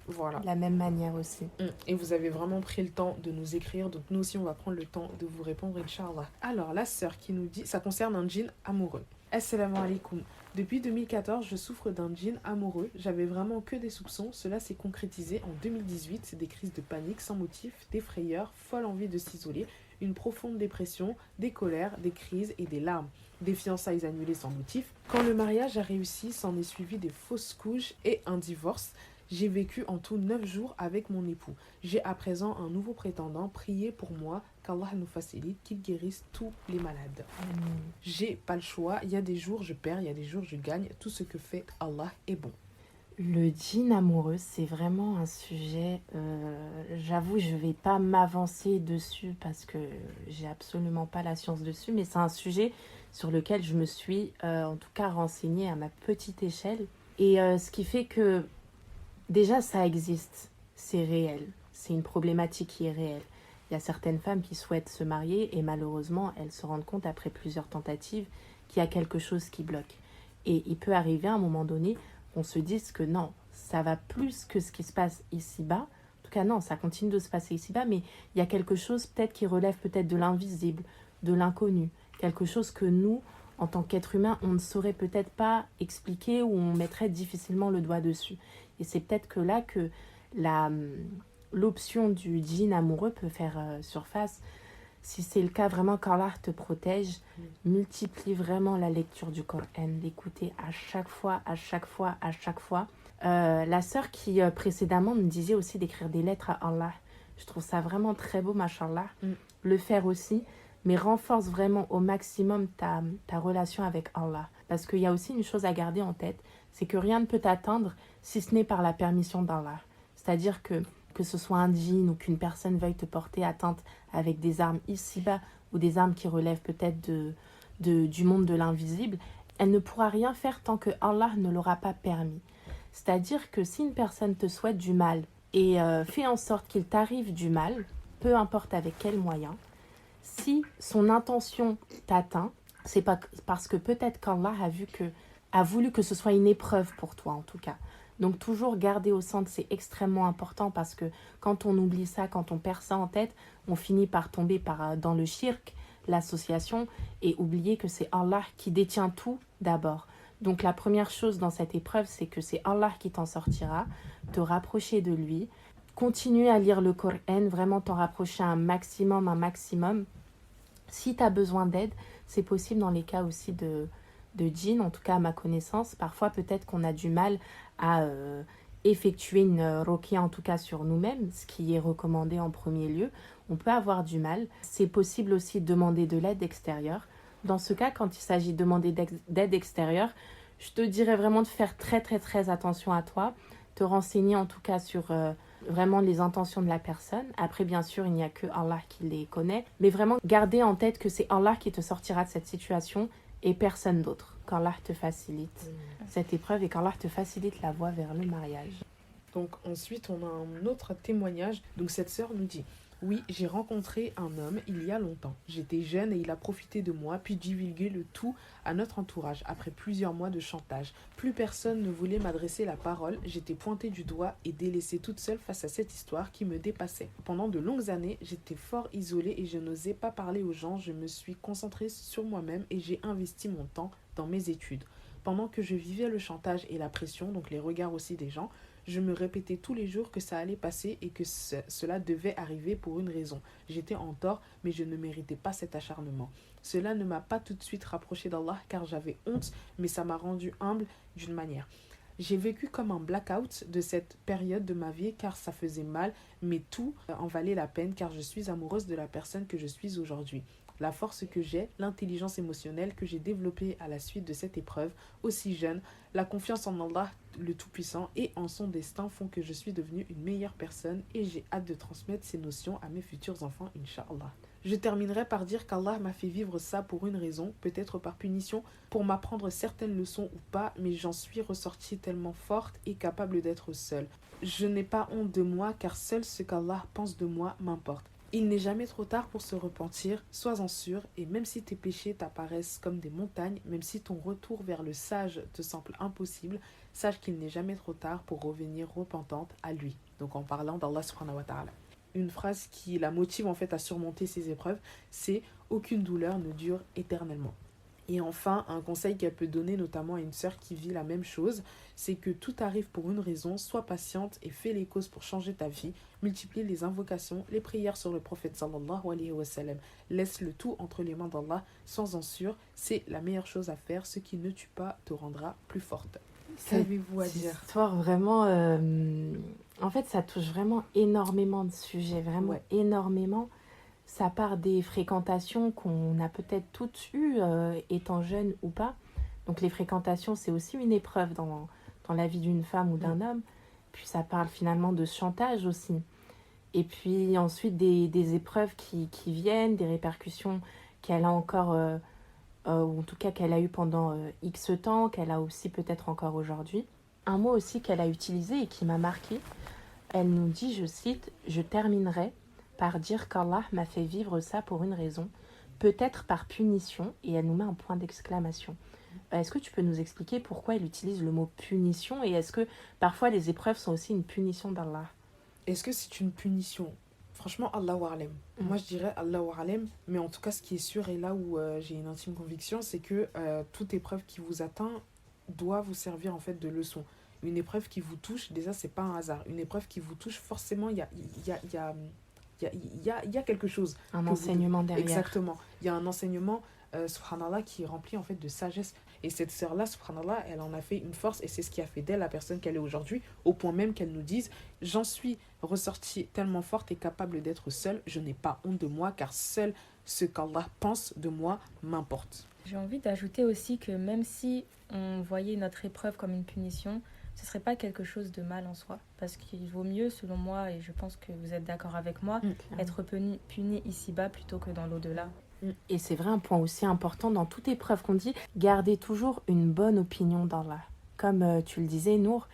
de la même manière aussi. Et vous avez vraiment pris le temps de nous écrire, donc nous aussi on va prendre le temps de vous répondre, Inch'Allah. Alors la sœur qui nous dit, ça concerne un djinn amoureux. Assalamu alaikum. Depuis 2014, je souffre d'un djinn amoureux. J'avais vraiment que des soupçons. Cela s'est concrétisé en 2018. C'est des crises de panique sans motif, des frayeurs, folle envie de s'isoler, une profonde dépression, des colères, des crises et des larmes. Des fiançailles annulées sans motif. Quand le mariage a réussi, s'en est suivi des fausses couches et un divorce. J'ai vécu en tout 9 jours avec mon époux. J'ai à présent un nouveau prétendant. Priez pour moi, qu'Allah nous facilite, qu'il guérisse tous les malades. J'ai pas le choix. Il y a des jours je perds, il y a des jours je gagne. Tout ce que fait Allah est bon. Le djinn amoureux, c'est vraiment un sujet... j'avoue, je vais pas m'avancer dessus parce que j'ai absolument pas la science dessus, mais c'est un sujet sur lequel je me suis en tout cas renseignée à ma petite échelle. Et ce qui fait que déjà, ça existe, c'est réel, c'est une problématique qui est réelle. Il y a certaines femmes qui souhaitent se marier et malheureusement, elles se rendent compte après plusieurs tentatives qu'il y a quelque chose qui bloque. Et il peut arriver à un moment donné qu'on se dise que non, ça va plus que ce qui se passe ici-bas. En tout cas, non, ça continue de se passer ici-bas, mais il y a quelque chose peut-être qui relève peut-être de l'invisible, de l'inconnu. Quelque chose que nous, en tant qu'être humain, on ne saurait peut-être pas expliquer ou on mettrait difficilement le doigt dessus. Et c'est peut-être que là que l'option du djinn amoureux peut faire surface. Si c'est le cas, vraiment qu'Allah te protège, multiplie vraiment la lecture du Coran, l'écouter à chaque fois. La sœur qui précédemment me disait aussi d'écrire des lettres à Allah. Je trouve ça vraiment très beau, machallah. Le faire aussi. mais renforce vraiment au maximum ta relation avec Allah. Parce qu'il y a aussi une chose à garder en tête, c'est que rien ne peut t'atteindre si ce n'est par la permission d'Allah. C'est-à-dire que ce soit un djinn ou qu'une personne veuille te porter atteinte avec des armes ici-bas ou des armes qui relèvent peut-être du monde de l'invisible, elle ne pourra rien faire tant que Allah ne l'aura pas permis. C'est-à-dire que si une personne te souhaite du mal et fait en sorte qu'il t'arrive du mal, peu importe avec quels moyens, si son intention t'atteint, c'est pas parce que peut-être qu'Allah a voulu que ce soit une épreuve pour toi en tout cas. Donc toujours garder au centre, c'est extrêmement important parce que quand on oublie ça, quand on perd ça en tête, on finit par tomber dans le shirk, l'association, et oublier que c'est Allah qui détient tout d'abord. Donc la première chose dans cette épreuve, c'est que c'est Allah qui t'en sortira, te rapprocher de lui, continuer à lire le Coran, vraiment t'en rapprocher un maximum. Si tu as besoin d'aide, c'est possible dans les cas aussi de djinn, en tout cas à ma connaissance. Parfois peut-être qu'on a du mal à effectuer une ruqya en tout cas sur nous-mêmes, ce qui est recommandé en premier lieu. On peut avoir du mal. C'est possible aussi de demander de l'aide extérieure. Dans ce cas, quand il s'agit de demander d'aide extérieure, je te dirais vraiment de faire très attention à toi, te renseigner en tout cas sur vraiment les intentions de la personne. Après, bien sûr, il n'y a que Allah qui les connaît, mais vraiment garder en tête que c'est Allah qui te sortira de cette situation et personne d'autre. Qu'Allah te facilite cette épreuve et qu'Allah te facilite la voie vers le mariage. Donc ensuite, on a un autre témoignage. Donc cette sœur nous dit: oui, j'ai rencontré un homme il y a longtemps. J'étais jeune et il a profité de moi, puis divulgué le tout à notre entourage. Après plusieurs mois de chantage, plus personne ne voulait m'adresser la parole. J'étais pointée du doigt et délaissée toute seule face à cette histoire qui me dépassait. Pendant de longues années, j'étais fort isolée et je n'osais pas parler aux gens. Je me suis concentrée sur moi-même et j'ai investi mon temps dans mes études. Pendant que je vivais le chantage et la pression, donc les regards aussi des gens, je me répétais tous les jours que ça allait passer et que cela devait arriver pour une raison. J'étais en tort, mais je ne méritais pas cet acharnement. Cela ne m'a pas tout de suite rapproché d'Allah car j'avais honte, mais ça m'a rendu humble d'une manière. J'ai vécu comme un blackout de cette période de ma vie car ça faisait mal, mais tout en valait la peine car je suis amoureuse de la personne que je suis aujourd'hui. La force que j'ai, l'intelligence émotionnelle que j'ai développée à la suite de cette épreuve, aussi jeune, la confiance en Allah, le Tout-Puissant, et en son destin font que je suis devenue une meilleure personne et j'ai hâte de transmettre ces notions à mes futurs enfants, Inch'Allah. Je terminerai par dire qu'Allah m'a fait vivre ça pour une raison, peut-être par punition, pour m'apprendre certaines leçons ou pas, mais j'en suis ressortie tellement forte et capable d'être seule. Je n'ai pas honte de moi car seul ce qu'Allah pense de moi m'importe. Il n'est jamais trop tard pour se repentir, sois-en sûr, et même si tes péchés t'apparaissent comme des montagnes, même si ton retour vers le sage te semble impossible, sache qu'il n'est jamais trop tard pour revenir repentante à lui. Donc en parlant d'Allah subhanahu wa ta'ala. Une phrase qui la motive en fait à surmonter ces épreuves, c'est « aucune douleur ne dure éternellement ». Et enfin, un conseil qu'elle peut donner notamment à une sœur qui vit la même chose, c'est que tout arrive pour une raison, sois patiente et fais les causes pour changer ta vie, multiplie les invocations, les prières sur le prophète sallallahu alayhi wa sallam, laisse le tout entre les mains d'Allah, sois-en sûr, c'est la meilleure chose à faire, ce qui ne tue pas te rendra plus forte. Qu'avez-vous à dire? Cette histoire vraiment, en fait ça touche vraiment énormément de sujets, vraiment énormément. Ça part des fréquentations qu'on a peut-être toutes eues étant jeune ou pas. Donc les fréquentations, c'est aussi une épreuve dans la vie d'une femme ou d'un homme. Puis ça parle finalement de chantage aussi. Et puis ensuite des épreuves qui viennent, des répercussions qu'elle a encore, ou en tout cas qu'elle a eu pendant X temps, qu'elle a aussi peut-être encore aujourd'hui. Un mot aussi qu'elle a utilisé et qui m'a marqué, elle nous dit, je cite, « Je terminerai par dire qu'Allah m'a fait vivre ça pour une raison, peut-être par punition », et elle nous met un point d'exclamation. Est-ce que tu peux nous expliquer pourquoi elle utilise le mot punition et est-ce que parfois les épreuves sont aussi une punition d'Allah? Est-ce que c'est une punition? Franchement, Allahu a'lam. Moi, je dirais Allahu a'lam, mais en tout cas, ce qui est sûr et là où j'ai une intime conviction, c'est que toute épreuve qui vous atteint doit vous servir en fait de leçon. Une épreuve qui vous touche, déjà, c'est pas un hasard. Une épreuve qui vous touche, forcément, il y a quelque chose. Un enseignement derrière. Exactement. Il y a un enseignement, subhanallah, qui est rempli en fait de sagesse. Et cette sœur-là, subhanallah, elle en a fait une force et c'est ce qui a fait d'elle la personne qu'elle est aujourd'hui, au point même qu'elle nous dise « J'en suis ressortie tellement forte et capable d'être seule, je n'ai pas honte de moi car seul ce qu'Allah pense de moi m'importe. J'ai envie d'ajouter aussi que même si on voyait notre épreuve comme une punition, ce ne serait pas quelque chose de mal en soi. Parce qu'il vaut mieux, selon moi, et je pense que vous êtes d'accord avec moi, être puni ici-bas plutôt que dans l'au-delà. Et c'est vrai, un point aussi important dans toute épreuve qu'on dit, gardez toujours une bonne opinion d'Allah. Comme tu le disais, Nour,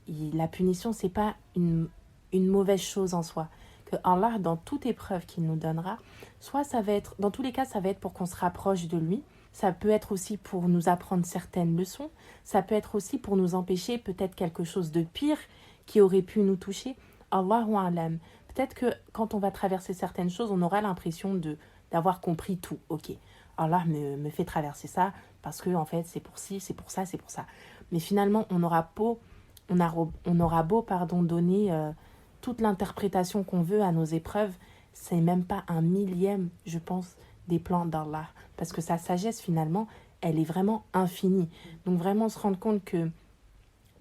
la punition, c'est pas une mauvaise chose en soi. Que Allah, dans toute épreuve qu'il nous donnera, soit ça va être, dans tous les cas, ça va être pour qu'on se rapproche de lui. Ça peut être aussi pour nous apprendre certaines leçons. Ça peut être aussi pour nous empêcher peut-être quelque chose de pire qui aurait pu nous toucher. Allahu a'lam. Peut-être que quand on va traverser certaines choses, on aura l'impression d'avoir compris tout. Ok, Allah me fait traverser ça parce que en fait c'est pour ci, c'est pour ça, c'est pour ça. Mais finalement, on aura beau donner toute l'interprétation qu'on veut à nos épreuves, c'est même pas un millième, je pense, des plans d'Allah. Parce que sa sagesse, finalement, elle est vraiment infinie. Donc vraiment se rendre compte que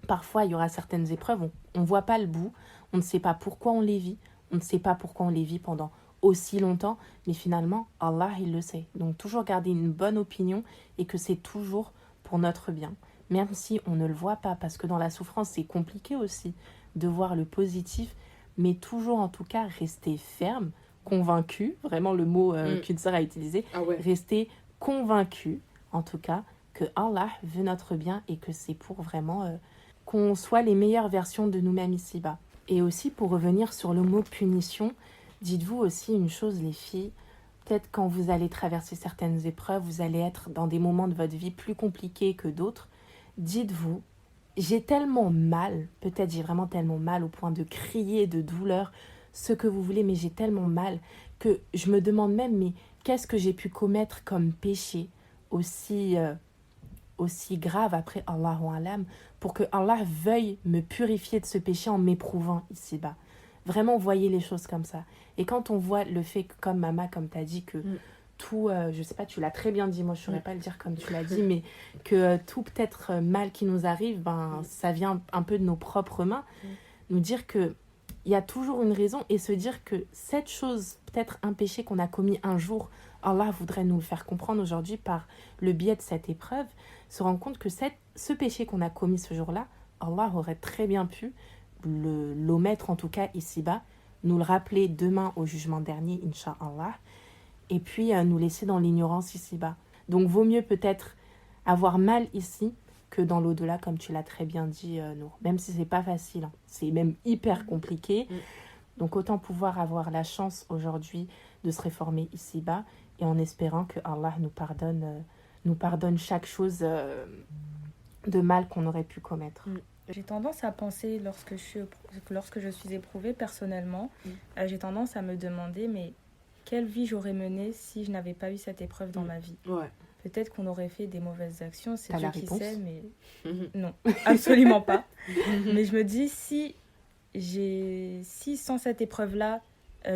parfois, il y aura certaines épreuves, on ne voit pas le bout, on ne sait pas pourquoi on les vit, on ne sait pas pourquoi on les vit pendant aussi longtemps, mais finalement, Allah, il le sait. Donc toujours garder une bonne opinion et que c'est toujours pour notre bien. Même si on ne le voit pas, parce que dans la souffrance, c'est compliqué aussi de voir le positif, mais toujours en tout cas rester ferme, convaincu, vraiment le mot qu'une sœur a utilisé, rester convaincu en tout cas que Allah veut notre bien et que c'est pour vraiment qu'on soit les meilleures versions de nous-mêmes ici-bas. Et aussi pour revenir sur le mot punition, dites-vous aussi une chose les filles, peut-être quand vous allez traverser certaines épreuves, vous allez être dans des moments de votre vie plus compliqués que d'autres, dites-vous, j'ai tellement mal, peut-être j'ai vraiment tellement mal au point de crier de douleur, ce que vous voulez, mais j'ai tellement mal que je me demande même, mais qu'est-ce que j'ai pu commettre comme péché aussi grave après Allahu Alam, pour que Allah veuille me purifier de ce péché en m'éprouvant ici-bas. Vraiment, voyez les choses comme ça. Et quand on voit le fait que, comme Mama, comme tu as dit, que tout, je sais pas, tu l'as très bien dit, moi je ne saurais pas le dire comme tu l'as dit, mais que tout peut-être mal qui nous arrive, ça vient un peu de nos propres mains. Nous dire que il y a toujours une raison et se dire que cette chose, peut-être un péché qu'on a commis un jour, Allah voudrait nous le faire comprendre aujourd'hui par le biais de cette épreuve, se rendre compte que ce péché qu'on a commis ce jour-là, Allah aurait très bien pu l'omettre en tout cas ici-bas, nous le rappeler demain au jugement dernier, Inch'Allah, et puis nous laisser dans l'ignorance ici-bas. Donc vaut mieux peut-être avoir mal ici que dans l'au-delà, comme tu l'as très bien dit, Nour. Même si c'est pas facile, c'est même hyper compliqué. Donc autant pouvoir avoir la chance aujourd'hui de se réformer ici-bas et en espérant que Allah nous pardonne chaque chose de mal qu'on aurait pu commettre. J'ai tendance à penser, lorsque je suis éprouvée personnellement, j'ai tendance à me demander, mais quelle vie j'aurais menée si je n'avais pas eu cette épreuve dans ma vie ? Peut-être qu'on aurait fait des mauvaises actions, c'est Dieu qui sait, mais non, absolument pas. Mais je me dis, si sans cette épreuve-là,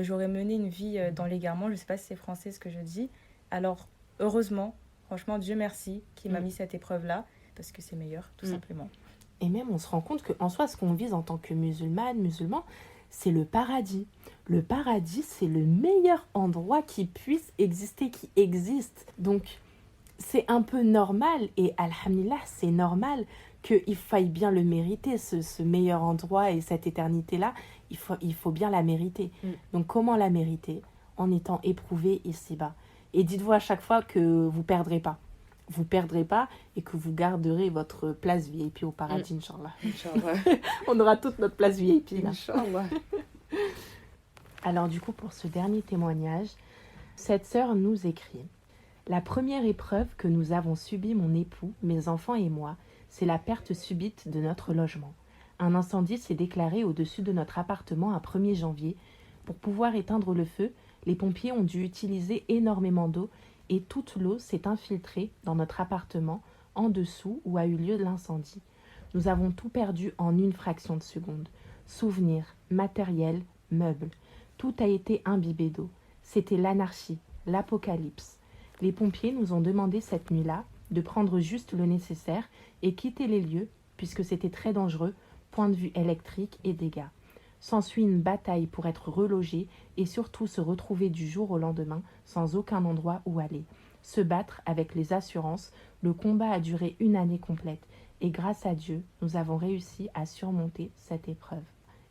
j'aurais mené une vie dans l'égarement, je ne sais pas si c'est français ce que je dis, alors heureusement, franchement, Dieu merci qui m'a mis cette épreuve-là, parce que c'est meilleur, tout simplement. Et même, on se rend compte qu'en soi, ce qu'on vise en tant que musulman, c'est le paradis. Le paradis, c'est le meilleur endroit qui puisse exister, qui existe. Donc, c'est un peu normal, et alhamdulillah, c'est normal qu'il faille bien le mériter, ce meilleur endroit et cette éternité-là, il faut bien la mériter. Donc, comment la mériter ? En étant éprouvé ici-bas. Et dites-vous à chaque fois que vous perdrez pas. Vous perdrez pas et que vous garderez votre place VIP au paradis, Inch'Allah. On aura toute notre place VIP là. Inch'Allah. Alors du coup, pour ce dernier témoignage, cette sœur nous écrit « La première épreuve que nous avons subie, mon époux, mes enfants et moi, c'est la perte subite de notre logement. Un incendie s'est déclaré au-dessus de notre appartement un 1er janvier. Pour pouvoir éteindre le feu, les pompiers ont dû utiliser énormément d'eau et toute l'eau s'est infiltrée dans notre appartement, en dessous où a eu lieu l'incendie. Nous avons tout perdu en une fraction de seconde. Souvenirs, matériel, meubles. Tout a été imbibé d'eau. C'était l'anarchie, l'apocalypse. Les pompiers nous ont demandé cette nuit-là de prendre juste le nécessaire et quitter les lieux, puisque c'était très dangereux, point de vue électrique et dégâts. S'ensuit une bataille pour être relogé et surtout se retrouver du jour au lendemain sans aucun endroit où aller. Se battre avec les assurances, le combat a duré 1 année complète et grâce à Dieu, nous avons réussi à surmonter cette épreuve.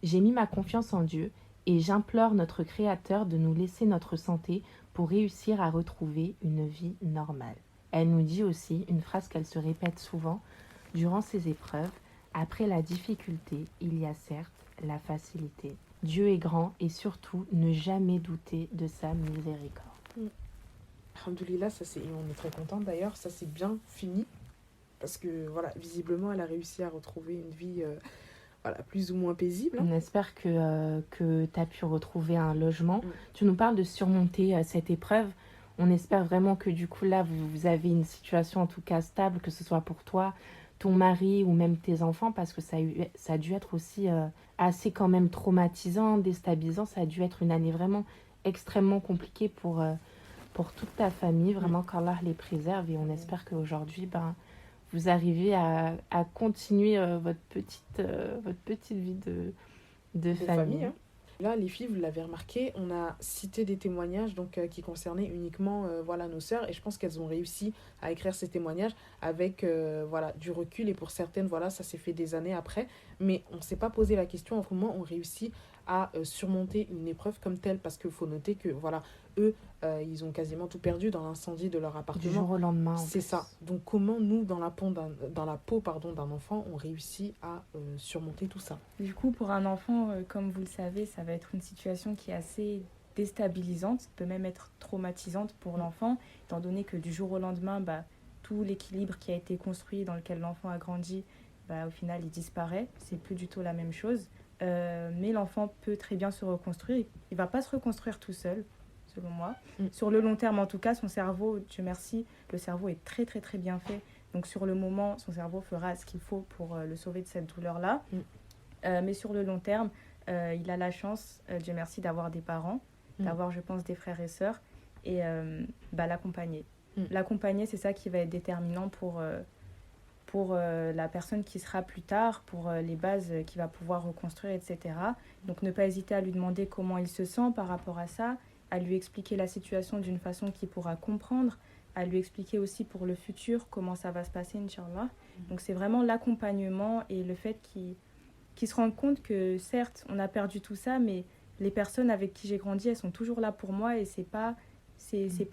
J'ai mis ma confiance en Dieu et j'implore notre Créateur de nous laisser notre santé pour réussir à retrouver une vie normale. Elle nous dit aussi une phrase qu'elle se répète souvent durant ces épreuves. Après la difficulté, il y a certes la facilité. Dieu est grand et surtout ne jamais douter de sa miséricorde. Alhamdoulilah, on est très contente d'ailleurs, ça c'est bien fini. Parce que voilà, visiblement, elle a réussi à retrouver une vie plus ou moins paisible. On espère que tu as pu retrouver un logement. Tu nous parles de surmonter cette épreuve. On espère vraiment que du coup là, vous avez une situation en tout cas stable, que ce soit pour toi, ton mari ou même tes enfants, parce que ça a dû être aussi assez quand même traumatisant, déstabilisant. Ça a dû être une année vraiment extrêmement compliquée pour toute ta famille. Vraiment qu'Allah les préserve et on espère qu'aujourd'hui, vous arrivez à continuer votre petite vie de famille. Hein. Là, les filles, vous l'avez remarqué, on a cité des témoignages qui concernaient uniquement nos sœurs et je pense qu'elles ont réussi à écrire ces témoignages avec du recul et pour certaines, ça s'est fait des années après. Mais on ne s'est pas posé la question comment on réussit à surmonter une épreuve comme telle parce qu'il faut noter que eux, ils ont quasiment tout perdu dans l'incendie de leur appartement. Du jour au lendemain. C'est ça. Donc comment nous, dans la peau d'un enfant, on réussit à surmonter tout ça? Du coup, pour un enfant, comme vous le savez, ça va être une situation qui est assez déstabilisante, peut même être traumatisante pour l'enfant, étant donné que du jour au lendemain, tout l'équilibre qui a été construit, dans lequel l'enfant a grandi, au final, il disparaît. C'est plus du tout la même chose. Mais l'enfant peut très bien se reconstruire. Il ne va pas se reconstruire tout seul, selon moi. Sur le long terme, en tout cas, son cerveau, Dieu merci, le cerveau est très, très, très bien fait. Donc, sur le moment, son cerveau fera ce qu'il faut pour le sauver de cette douleur-là. Mais sur le long terme, il a la chance, Dieu merci, d'avoir des parents, d'avoir, je pense, des frères et sœurs, et l'accompagner. L'accompagner, c'est ça qui va être déterminant pour la personne qui sera plus tard, pour les bases qu'il va pouvoir reconstruire, etc. Donc, ne pas hésiter à lui demander comment il se sent par rapport à ça, à lui expliquer la situation d'une façon qu'il pourra comprendre, à lui expliquer aussi pour le futur comment ça va se passer, Inch'Allah. Donc, c'est vraiment l'accompagnement et le fait qu'ils se rendent compte que, certes, on a perdu tout ça, mais les personnes avec qui j'ai grandi, elles sont toujours là pour moi et c'est pas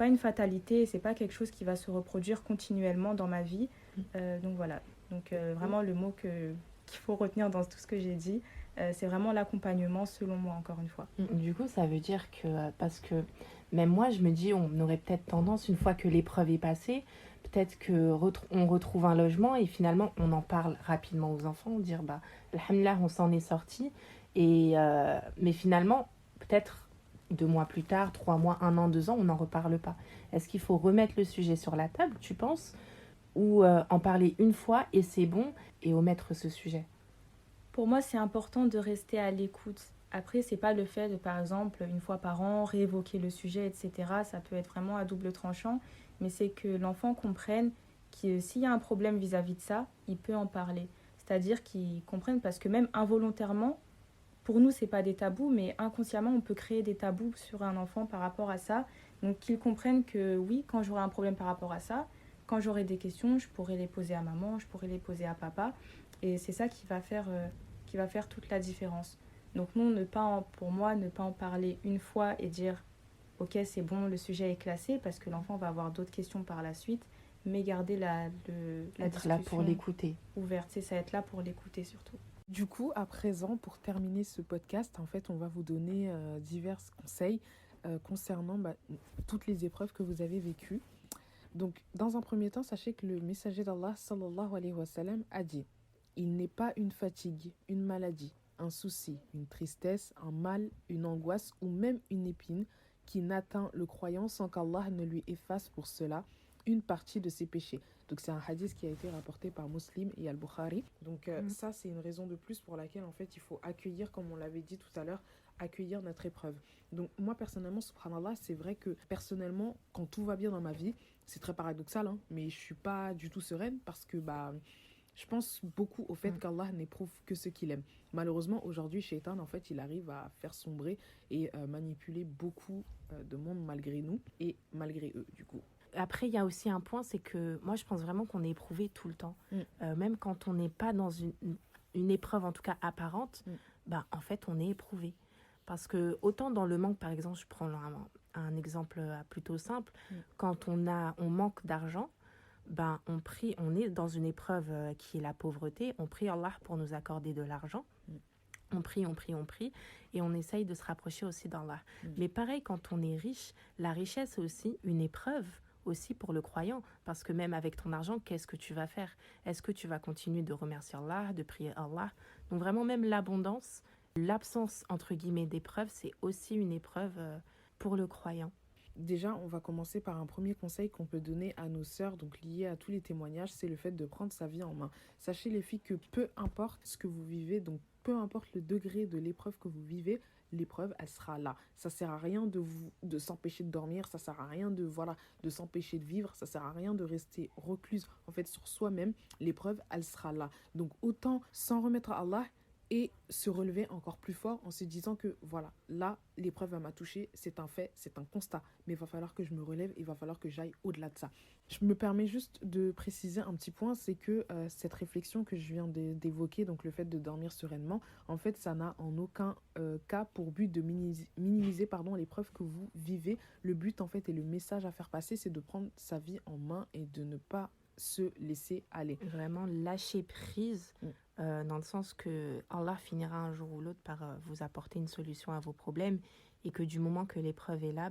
une fatalité, c'est pas quelque chose qui va se reproduire continuellement dans ma vie. Donc voilà. Donc vraiment le mot qu'il faut retenir dans tout ce que j'ai dit, c'est vraiment l'accompagnement selon moi, encore une fois. Du coup, ça veut dire que, parce que même moi, je me dis, on aurait peut-être tendance, une fois que l'épreuve est passée, peut-être qu'on retrouve un logement et finalement, on en parle rapidement aux enfants, dire, alhamdoulilah, on s'en est sorti. Mais finalement, peut-être 2 mois plus tard, 3 mois, 1 an, 2 ans, on n'en reparle pas. Est-ce qu'il faut remettre le sujet sur la table, tu penses ? Ou en parler une fois et c'est bon et omettre ce sujet? Pour moi, c'est important de rester à l'écoute. Après, c'est pas le fait de, par exemple, une fois par an, réévoquer le sujet, etc. Ça peut être vraiment à double tranchant, mais c'est que l'enfant comprenne que s'il y a un problème vis-à-vis de ça, il peut en parler. C'est-à-dire qu'il comprenne, parce que même involontairement, pour nous, c'est pas des tabous, mais inconsciemment, on peut créer des tabous sur un enfant par rapport à ça. Donc, qu'il comprenne que oui, quand j'aurai un problème par rapport à ça, quand j'aurai des questions, je pourrai les poser à maman, je pourrai les poser à papa. Et c'est ça qui va faire toute la différence. Donc non, pour moi, ne pas en parler une fois et dire « Ok, c'est bon, le sujet est classé » parce que l'enfant va avoir d'autres questions par la suite, mais garder la discussion là pour l'écouter. Ouverte. C'est ça, être là pour l'écouter surtout. Du coup, à présent, pour terminer ce podcast, en fait, on va vous donner divers conseils concernant toutes les épreuves que vous avez vécues. Donc, dans un premier temps, sachez que le messager d'Allah, sallallahu alayhi wa sallam, a dit « Il n'est pas une fatigue, une maladie, un souci, une tristesse, un mal, une angoisse ou même une épine qui n'atteint le croyant sans qu'Allah ne lui efface pour cela une partie de ses péchés. » Donc c'est un hadith qui a été rapporté par Muslim et Al-Bukhari. Donc ça, c'est une raison de plus pour laquelle en fait il faut accueillir, comme on l'avait dit tout à l'heure, accueillir notre épreuve. Donc moi personnellement, subhanallah, c'est vrai que personnellement, quand tout va bien dans ma vie, c'est très paradoxal, mais je suis pas du tout sereine parce que Je pense beaucoup au fait qu'Allah n'éprouve que ce qu'il aime. Malheureusement, aujourd'hui, Shaitan, en fait, il arrive à faire sombrer et manipuler beaucoup de monde malgré nous et malgré eux, du coup. Après, il y a aussi un point, c'est que moi, je pense vraiment qu'on est éprouvé tout le temps. Même quand on n'est pas dans une épreuve, en tout cas apparente, en fait, on est éprouvé. Parce que autant dans le manque, par exemple, je prends un exemple plutôt simple, quand on manque d'argent, on est dans une épreuve qui est la pauvreté, on prie Allah pour nous accorder de l'argent. On prie, et on essaye de se rapprocher aussi d'Allah. Mais pareil, quand on est riche, la richesse est aussi une épreuve aussi pour le croyant, parce que même avec ton argent, qu'est-ce que tu vas faire? Est-ce que tu vas continuer de remercier Allah, de prier Allah? Donc vraiment, même l'abondance, l'absence, entre guillemets, d'épreuve, c'est aussi une épreuve pour le croyant. Déjà, on va commencer par un premier conseil qu'on peut donner à nos sœurs, donc lié à tous les témoignages, c'est le fait de prendre sa vie en main. Sachez les filles que peu importe ce que vous vivez, donc peu importe le degré de l'épreuve que vous vivez, l'épreuve, elle sera là. Ça sert à rien de s'empêcher de dormir, ça sert à rien de s'empêcher de vivre, ça sert à rien de rester recluse en fait sur soi-même. L'épreuve, elle sera là. Donc autant s'en remettre à Allah et se relever encore plus fort en se disant que voilà, là, l'épreuve m'a touché, c'est un fait, c'est un constat. Mais il va falloir que je me relève, il va falloir que j'aille au-delà de ça. Je me permets juste de préciser un petit point, c'est que cette réflexion que je viens d'évoquer, donc le fait de dormir sereinement, en fait, ça n'a en aucun cas pour but de minimiser l'épreuve que vous vivez. Le but, en fait, et le message à faire passer, c'est de prendre sa vie en main et de ne pas se laisser aller. Vraiment lâcher prise, dans le sens que Allah finira un jour ou l'autre par vous apporter une solution à vos problèmes, et que du moment que l'épreuve est là,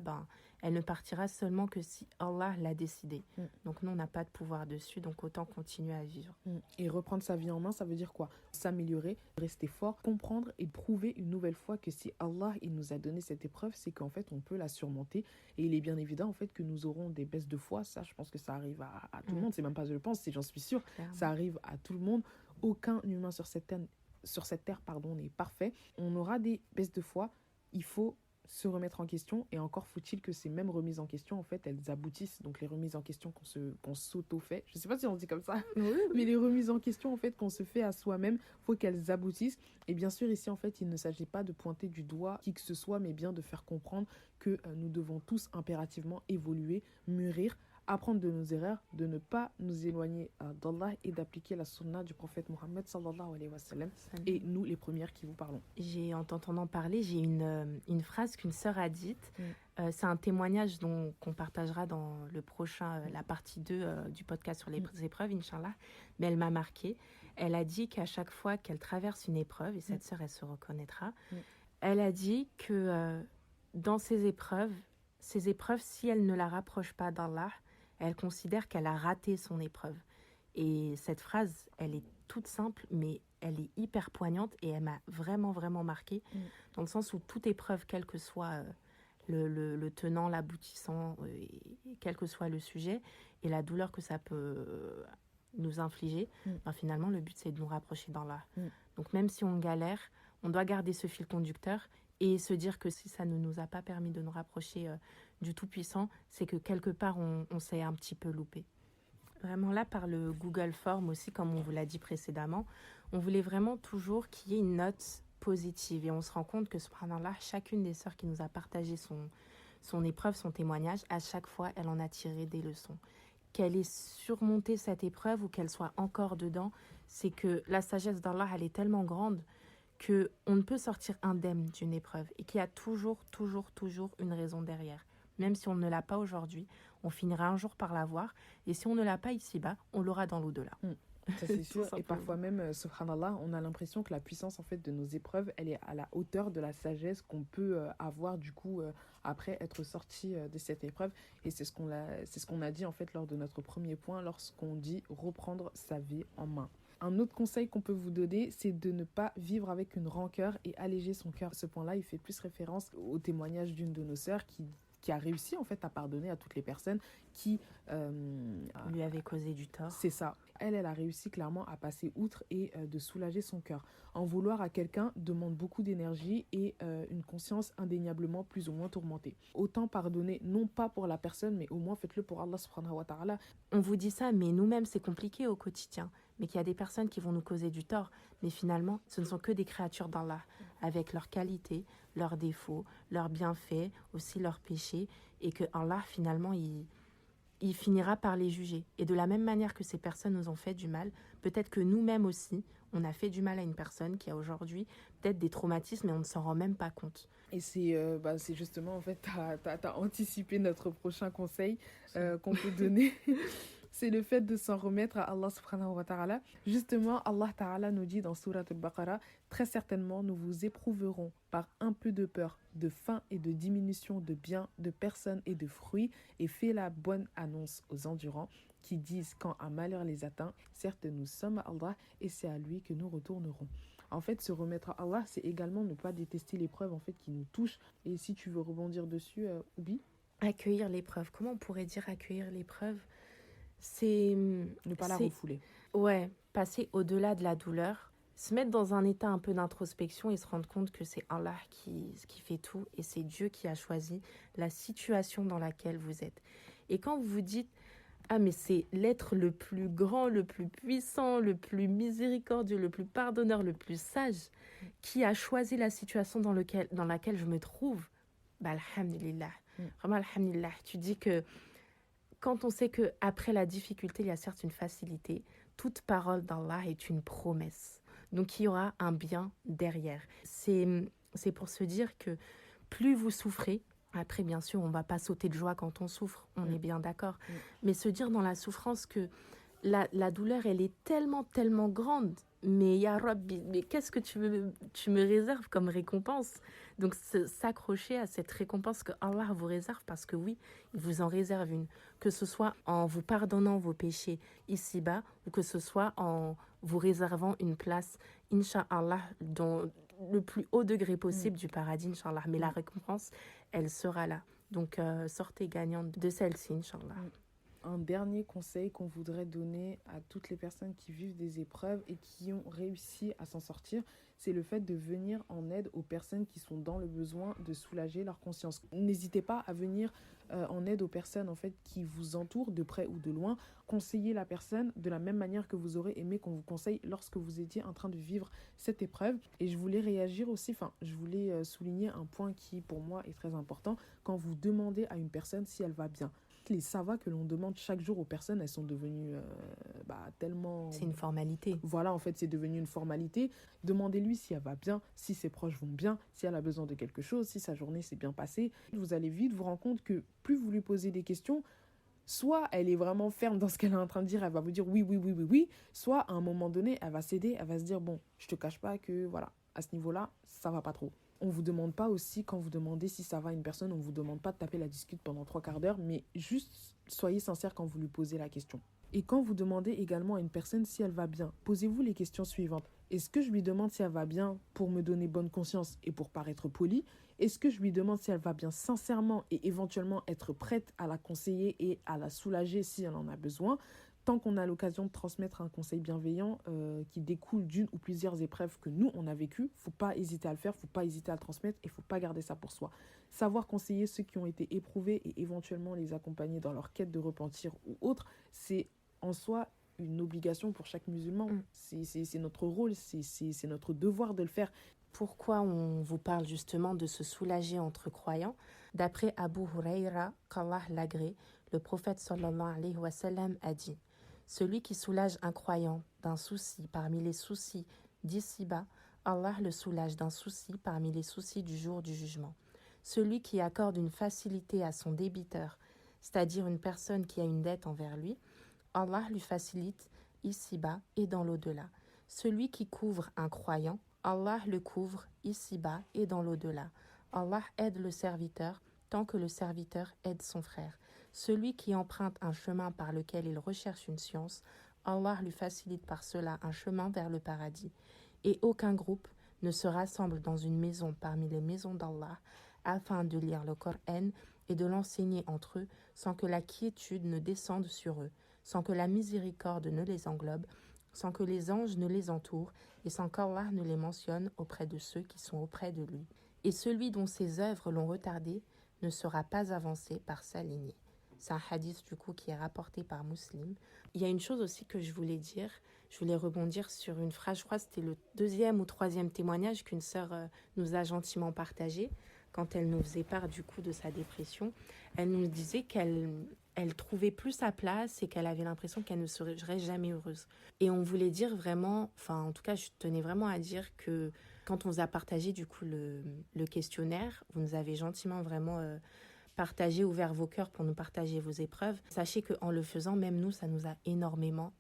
elle ne partira seulement que si Allah l'a décidé. Donc nous, on n'a pas de pouvoir dessus, donc autant continuer à vivre. Et reprendre sa vie en main, ça veut dire quoi? S'améliorer, rester fort, comprendre et prouver une nouvelle fois que si Allah il nous a donné cette épreuve, c'est qu'en fait on peut la surmonter. Et il est bien évident en fait que nous aurons des baisses de foi. Ça, je pense que ça arrive à tout le monde. C'est même pas je le pense, c'est j'en suis sûre. Clairement. Ça arrive à tout le monde. Aucun humain sur cette terre n'est parfait. On aura des baisses de foi. Il faut se remettre en question, et encore faut-il que ces mêmes remises en question, en fait, elles aboutissent. Donc les remises en question qu'on s'auto-fait, je sais pas si on dit comme ça, mais les remises en question, en fait, qu'on se fait à soi-même, faut qu'elles aboutissent. Et bien sûr, ici, en fait, il ne s'agit pas de pointer du doigt qui que ce soit, mais bien de faire comprendre que nous devons tous impérativement évoluer, mûrir, apprendre de nos erreurs, de ne pas nous éloigner d'Allah et d'appliquer la sunna du prophète Mohammed sallallahu alayhi wa sallam. Et nous, les premières qui vous parlons. En t'entendant parler, j'ai une phrase qu'une sœur a dite. C'est un témoignage qu'on partagera dans le prochain, la partie 2 du podcast sur les épreuves, Inch'Allah. Mais elle m'a marquée. Elle a dit qu'à chaque fois qu'elle traverse une épreuve, et cette sœur, elle se reconnaîtra, elle a dit que dans ces épreuves, si elle ne la rapproche pas d'Allah, elle considère qu'elle a raté son épreuve. Et cette phrase, elle est toute simple, mais elle est hyper poignante, et elle m'a vraiment, vraiment marquée, dans le sens où toute épreuve, quel que soit le tenant, l'aboutissant, et quel que soit le sujet, et la douleur que ça peut nous infliger, finalement, le but, c'est de nous rapprocher d'Allah. Donc même si on galère, on doit garder ce fil conducteur, et se dire que si ça ne nous a pas permis de nous rapprocher du Tout-Puissant, c'est que quelque part, on s'est un petit peu loupé. Vraiment là, par le Google Form aussi, comme on vous l'a dit précédemment, on voulait vraiment toujours qu'il y ait une note positive. Et on se rend compte que, subhanallah, chacune des sœurs qui nous a partagé son épreuve, son témoignage, à chaque fois, elle en a tiré des leçons. Qu'elle ait surmonté cette épreuve ou qu'elle soit encore dedans, c'est que la sagesse d'Allah, elle est tellement grande qu'on ne peut sortir indemne d'une épreuve, et qu'il y a toujours une raison derrière. Même si on ne l'a pas aujourd'hui, on finira un jour par l'avoir, et si on ne l'a pas ici-bas, on l'aura dans l'au-delà. Ça c'est sûr. Et parfois même, subhanallah, on a l'impression que la puissance en fait de nos épreuves, elle est à la hauteur de la sagesse qu'on peut avoir du coup après être sorti de cette épreuve. Et c'est ce qu'on a dit en fait lors de notre premier point, lorsqu'on dit reprendre sa vie en main. Un autre conseil qu'on peut vous donner, c'est de ne pas vivre avec une rancœur et alléger son cœur. Ce point-là, il fait plus référence au témoignage d'une de nos sœurs qui qui a réussi en fait à pardonner à toutes les personnes qui lui avaient causé du tort. C'est ça. Elle a réussi clairement à passer outre et de soulager son cœur. En vouloir à quelqu'un demande beaucoup d'énergie et une conscience indéniablement plus ou moins tourmentée. Autant pardonner, non pas pour la personne, mais au moins faites-le pour Allah subhanahu wa ta'ala. On vous dit ça, mais nous-mêmes, c'est compliqué au quotidien. Mais qu'il y a des personnes qui vont nous causer du tort. Mais finalement, ce ne sont que des créatures d'Allah, avec leurs qualités, leurs défauts, leurs bienfaits, aussi leurs péchés. Et que Allah, finalement, il finira par les juger. Et de la même manière que ces personnes nous ont fait du mal, peut-être que nous-mêmes aussi, on a fait du mal à une personne qui a aujourd'hui peut-être des traumatismes et on ne s'en rend même pas compte. Et c'est justement, en fait, t'as anticipé notre prochain conseil qu'on peut donner. C'est le fait de s'en remettre à Allah subhanahu wa ta'ala. Justement, Allah ta'ala nous dit dans Surat al-Baqarah, très certainement nous vous éprouverons par un peu de peur, de faim et de diminution de biens, de personnes et de fruits, et fais la bonne annonce aux endurants qui disent quand un malheur les atteint, certes nous sommes à Allah et c'est à lui que nous retournerons. En fait, se remettre à Allah, c'est également ne pas détester l'épreuve en fait qui nous touche. Et si tu veux rebondir dessus, Oubi. Accueillir l'épreuve. Comment on pourrait dire accueillir l'épreuve ? C'est ne pas la refouler. Ouais, passer au-delà de la douleur, se mettre dans un état un peu d'introspection et se rendre compte que c'est Allah qui fait tout et c'est Dieu qui a choisi la situation dans laquelle vous êtes. Et quand vous vous dites ah mais c'est l'être le plus grand, le plus puissant, le plus miséricordieux, le plus pardonneur, le plus sage qui a choisi la situation dans laquelle je me trouve, bah alhamdulillah. Vraiment alhamdulillah. Tu dis que quand on sait qu'après la difficulté, il y a certes une facilité, toute parole d'Allah est une promesse. Donc il y aura un bien derrière. C'est pour se dire que plus vous souffrez, après bien sûr on ne va pas sauter de joie quand on souffre, on est bien d'accord, mais se dire dans la souffrance que la douleur elle est tellement grande, mais ya Rabbi, mais qu'est-ce que tu me réserves comme récompense? Donc s'accrocher à cette récompense que Allah vous réserve, parce que oui, il vous en réserve une, que ce soit en vous pardonnant vos péchés ici-bas ou que ce soit en vous réservant une place, Inch'Allah, dans le plus haut degré possible du paradis, Inch'Allah. Mais la récompense, elle sera là. Donc sortez gagnante de celle-ci, Inch'Allah. Un dernier conseil qu'on voudrait donner à toutes les personnes qui vivent des épreuves et qui ont réussi à s'en sortir, c'est le fait de venir en aide aux personnes qui sont dans le besoin de soulager leur conscience. N'hésitez pas à venir en aide aux personnes en fait qui vous entourent de près ou de loin. Conseillez la personne de la même manière que vous aurez aimé qu'on vous conseille lorsque vous étiez en train de vivre cette épreuve. Et je voulais réagir aussi, je voulais souligner un point qui pour moi est très important. Quand vous demandez à une personne si elle va bien, les ça va que l'on demande chaque jour aux personnes, elles sont devenues tellement... C'est une formalité. Voilà, en fait, c'est devenu une formalité. Demandez-lui si elle va bien, si ses proches vont bien, si elle a besoin de quelque chose, si sa journée s'est bien passée. Vous allez vite vous rendre compte que plus vous lui posez des questions, soit elle est vraiment ferme dans ce qu'elle est en train de dire, elle va vous dire oui, soit à un moment donné, elle va céder, elle va se dire bon, je te cache pas que voilà, à ce niveau-là, ça va pas trop. On ne vous demande pas aussi, quand vous demandez si ça va à une personne, on ne vous demande pas de taper la discute pendant 3/4 d'heure, mais juste soyez sincère quand vous lui posez la question. Et quand vous demandez également à une personne si elle va bien, posez-vous les questions suivantes. Est-ce que je lui demande si elle va bien pour me donner bonne conscience et pour paraître poli? Est-ce que je lui demande si elle va bien sincèrement et éventuellement être prête à la conseiller et à la soulager si elle en a besoin? Tant qu'on a l'occasion de transmettre un conseil bienveillant qui découle d'une ou plusieurs épreuves que nous, on a vécues, il ne faut pas hésiter à le faire, il ne faut pas hésiter à le transmettre et il ne faut pas garder ça pour soi. Savoir conseiller ceux qui ont été éprouvés et éventuellement les accompagner dans leur quête de repentir ou autre, c'est en soi une obligation pour chaque musulman. C'est notre rôle, c'est notre devoir de le faire. Pourquoi on vous parle justement de se soulager entre croyants? D'après Abu Huraira, qu'Allah l'agrée, le prophète sallallahu alayhi wa sallam a dit: celui qui soulage un croyant d'un souci parmi les soucis d'ici-bas, Allah le soulage d'un souci parmi les soucis du jour du jugement. Celui qui accorde une facilité à son débiteur, c'est-à-dire une personne qui a une dette envers lui, Allah lui facilite ici-bas et dans l'au-delà. Celui qui couvre un croyant, Allah le couvre ici-bas et dans l'au-delà. Allah aide le serviteur tant que le serviteur aide son frère. Celui qui emprunte un chemin par lequel il recherche une science, Allah lui facilite par cela un chemin vers le paradis. Et aucun groupe ne se rassemble dans une maison parmi les maisons d'Allah afin de lire le Coran et de l'enseigner entre eux sans que la quiétude ne descende sur eux, sans que la miséricorde ne les englobe, sans que les anges ne les entourent et sans qu'Allah ne les mentionne auprès de ceux qui sont auprès de lui. Et celui dont ses œuvres l'ont retardé ne sera pas avancé par sa lignée. C'est un hadith du coup qui est rapporté par Muslim. Il y a une chose aussi que je voulais dire. Je voulais rebondir sur une phrase, je crois que c'était le 2e ou 3e témoignage qu'une sœur nous a gentiment partagé quand elle nous faisait part du coup de sa dépression. Elle nous disait qu'elle trouvait plus sa place et qu'elle avait l'impression qu'elle ne serait jamais heureuse. Et on voulait dire vraiment, enfin en tout cas je tenais vraiment à dire que quand on vous a partagé du coup le questionnaire, vous nous avez gentiment vraiment partagé, ouvert vos cœurs pour nous partager vos épreuves. Sachez qu'en le faisant, même nous, ça nous a énormément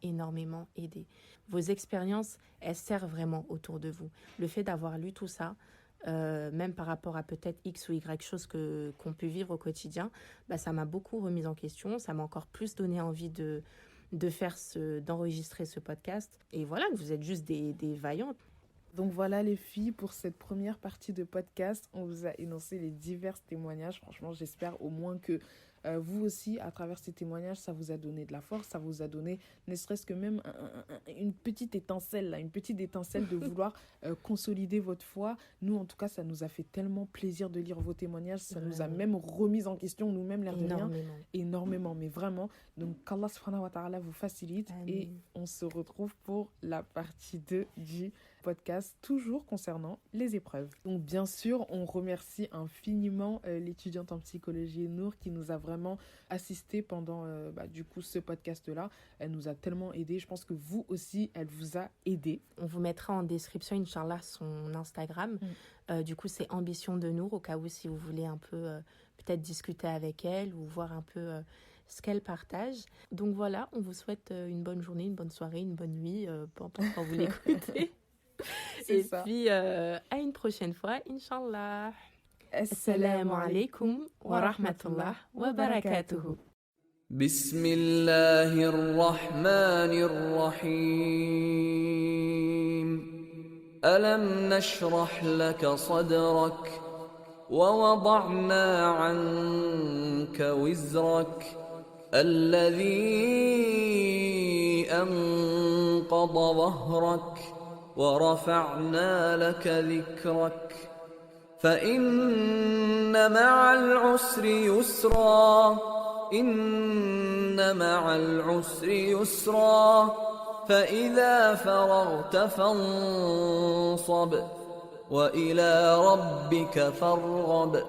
aidé. Vos expériences, elles servent vraiment autour de vous. Le fait d'avoir lu tout ça, même par rapport à peut-être X ou Y choses qu'on peut vivre au quotidien, ça m'a beaucoup remise en question, ça m'a encore plus donné envie d'enregistrer ce podcast. Et voilà, vous êtes juste des vaillantes. Donc voilà les filles, pour cette première partie de podcast, on vous a énoncé les divers témoignages. Franchement, j'espère au moins que vous aussi, à travers ces témoignages, ça vous a donné de la force, ça vous a donné ne serait-ce que même une petite étincelle, de vouloir consolider votre foi. Nous, en tout cas, ça nous a fait tellement plaisir de lire vos témoignages, ça nous a même remis en question nous-mêmes, l'air de rien. Énormément, mais vraiment. Donc, qu'Allah subhanahu wa ta'ala vous facilite. Amen. Et on se retrouve pour la partie 2 du podcast, toujours concernant les épreuves. Donc, bien sûr, on remercie infiniment l'étudiante en psychologie Nour qui nous a vraiment assisté pendant du coup ce podcast-là. Elle nous a tellement aidé. Je pense que vous aussi, elle vous a aidé. On vous mettra en description, Inch'Allah, son Instagram. Du coup, c'est Ambition de Nour, au cas où si vous voulez un peu peut-être discuter avec elle ou voir un peu ce qu'elle partage. Donc voilà, on vous souhaite une bonne journée, une bonne soirée, une bonne nuit, peu importe quand vous l'écoutez. Et puis, à une prochaine fois, Inch'Allah. Assalamu alaikum wa rahmatullah wa barakatuhu. Bismillahir Rahmanir Rahim. Alam nashrah laka sadrak wa wada'na 'anka wizrak alladhi anqadha dhahrak wa rafa'na laka dhikrak فإن مع العسر يسرا إن مع العسر يسرا فإذا فرغت فانصب وإلى ربك فارغب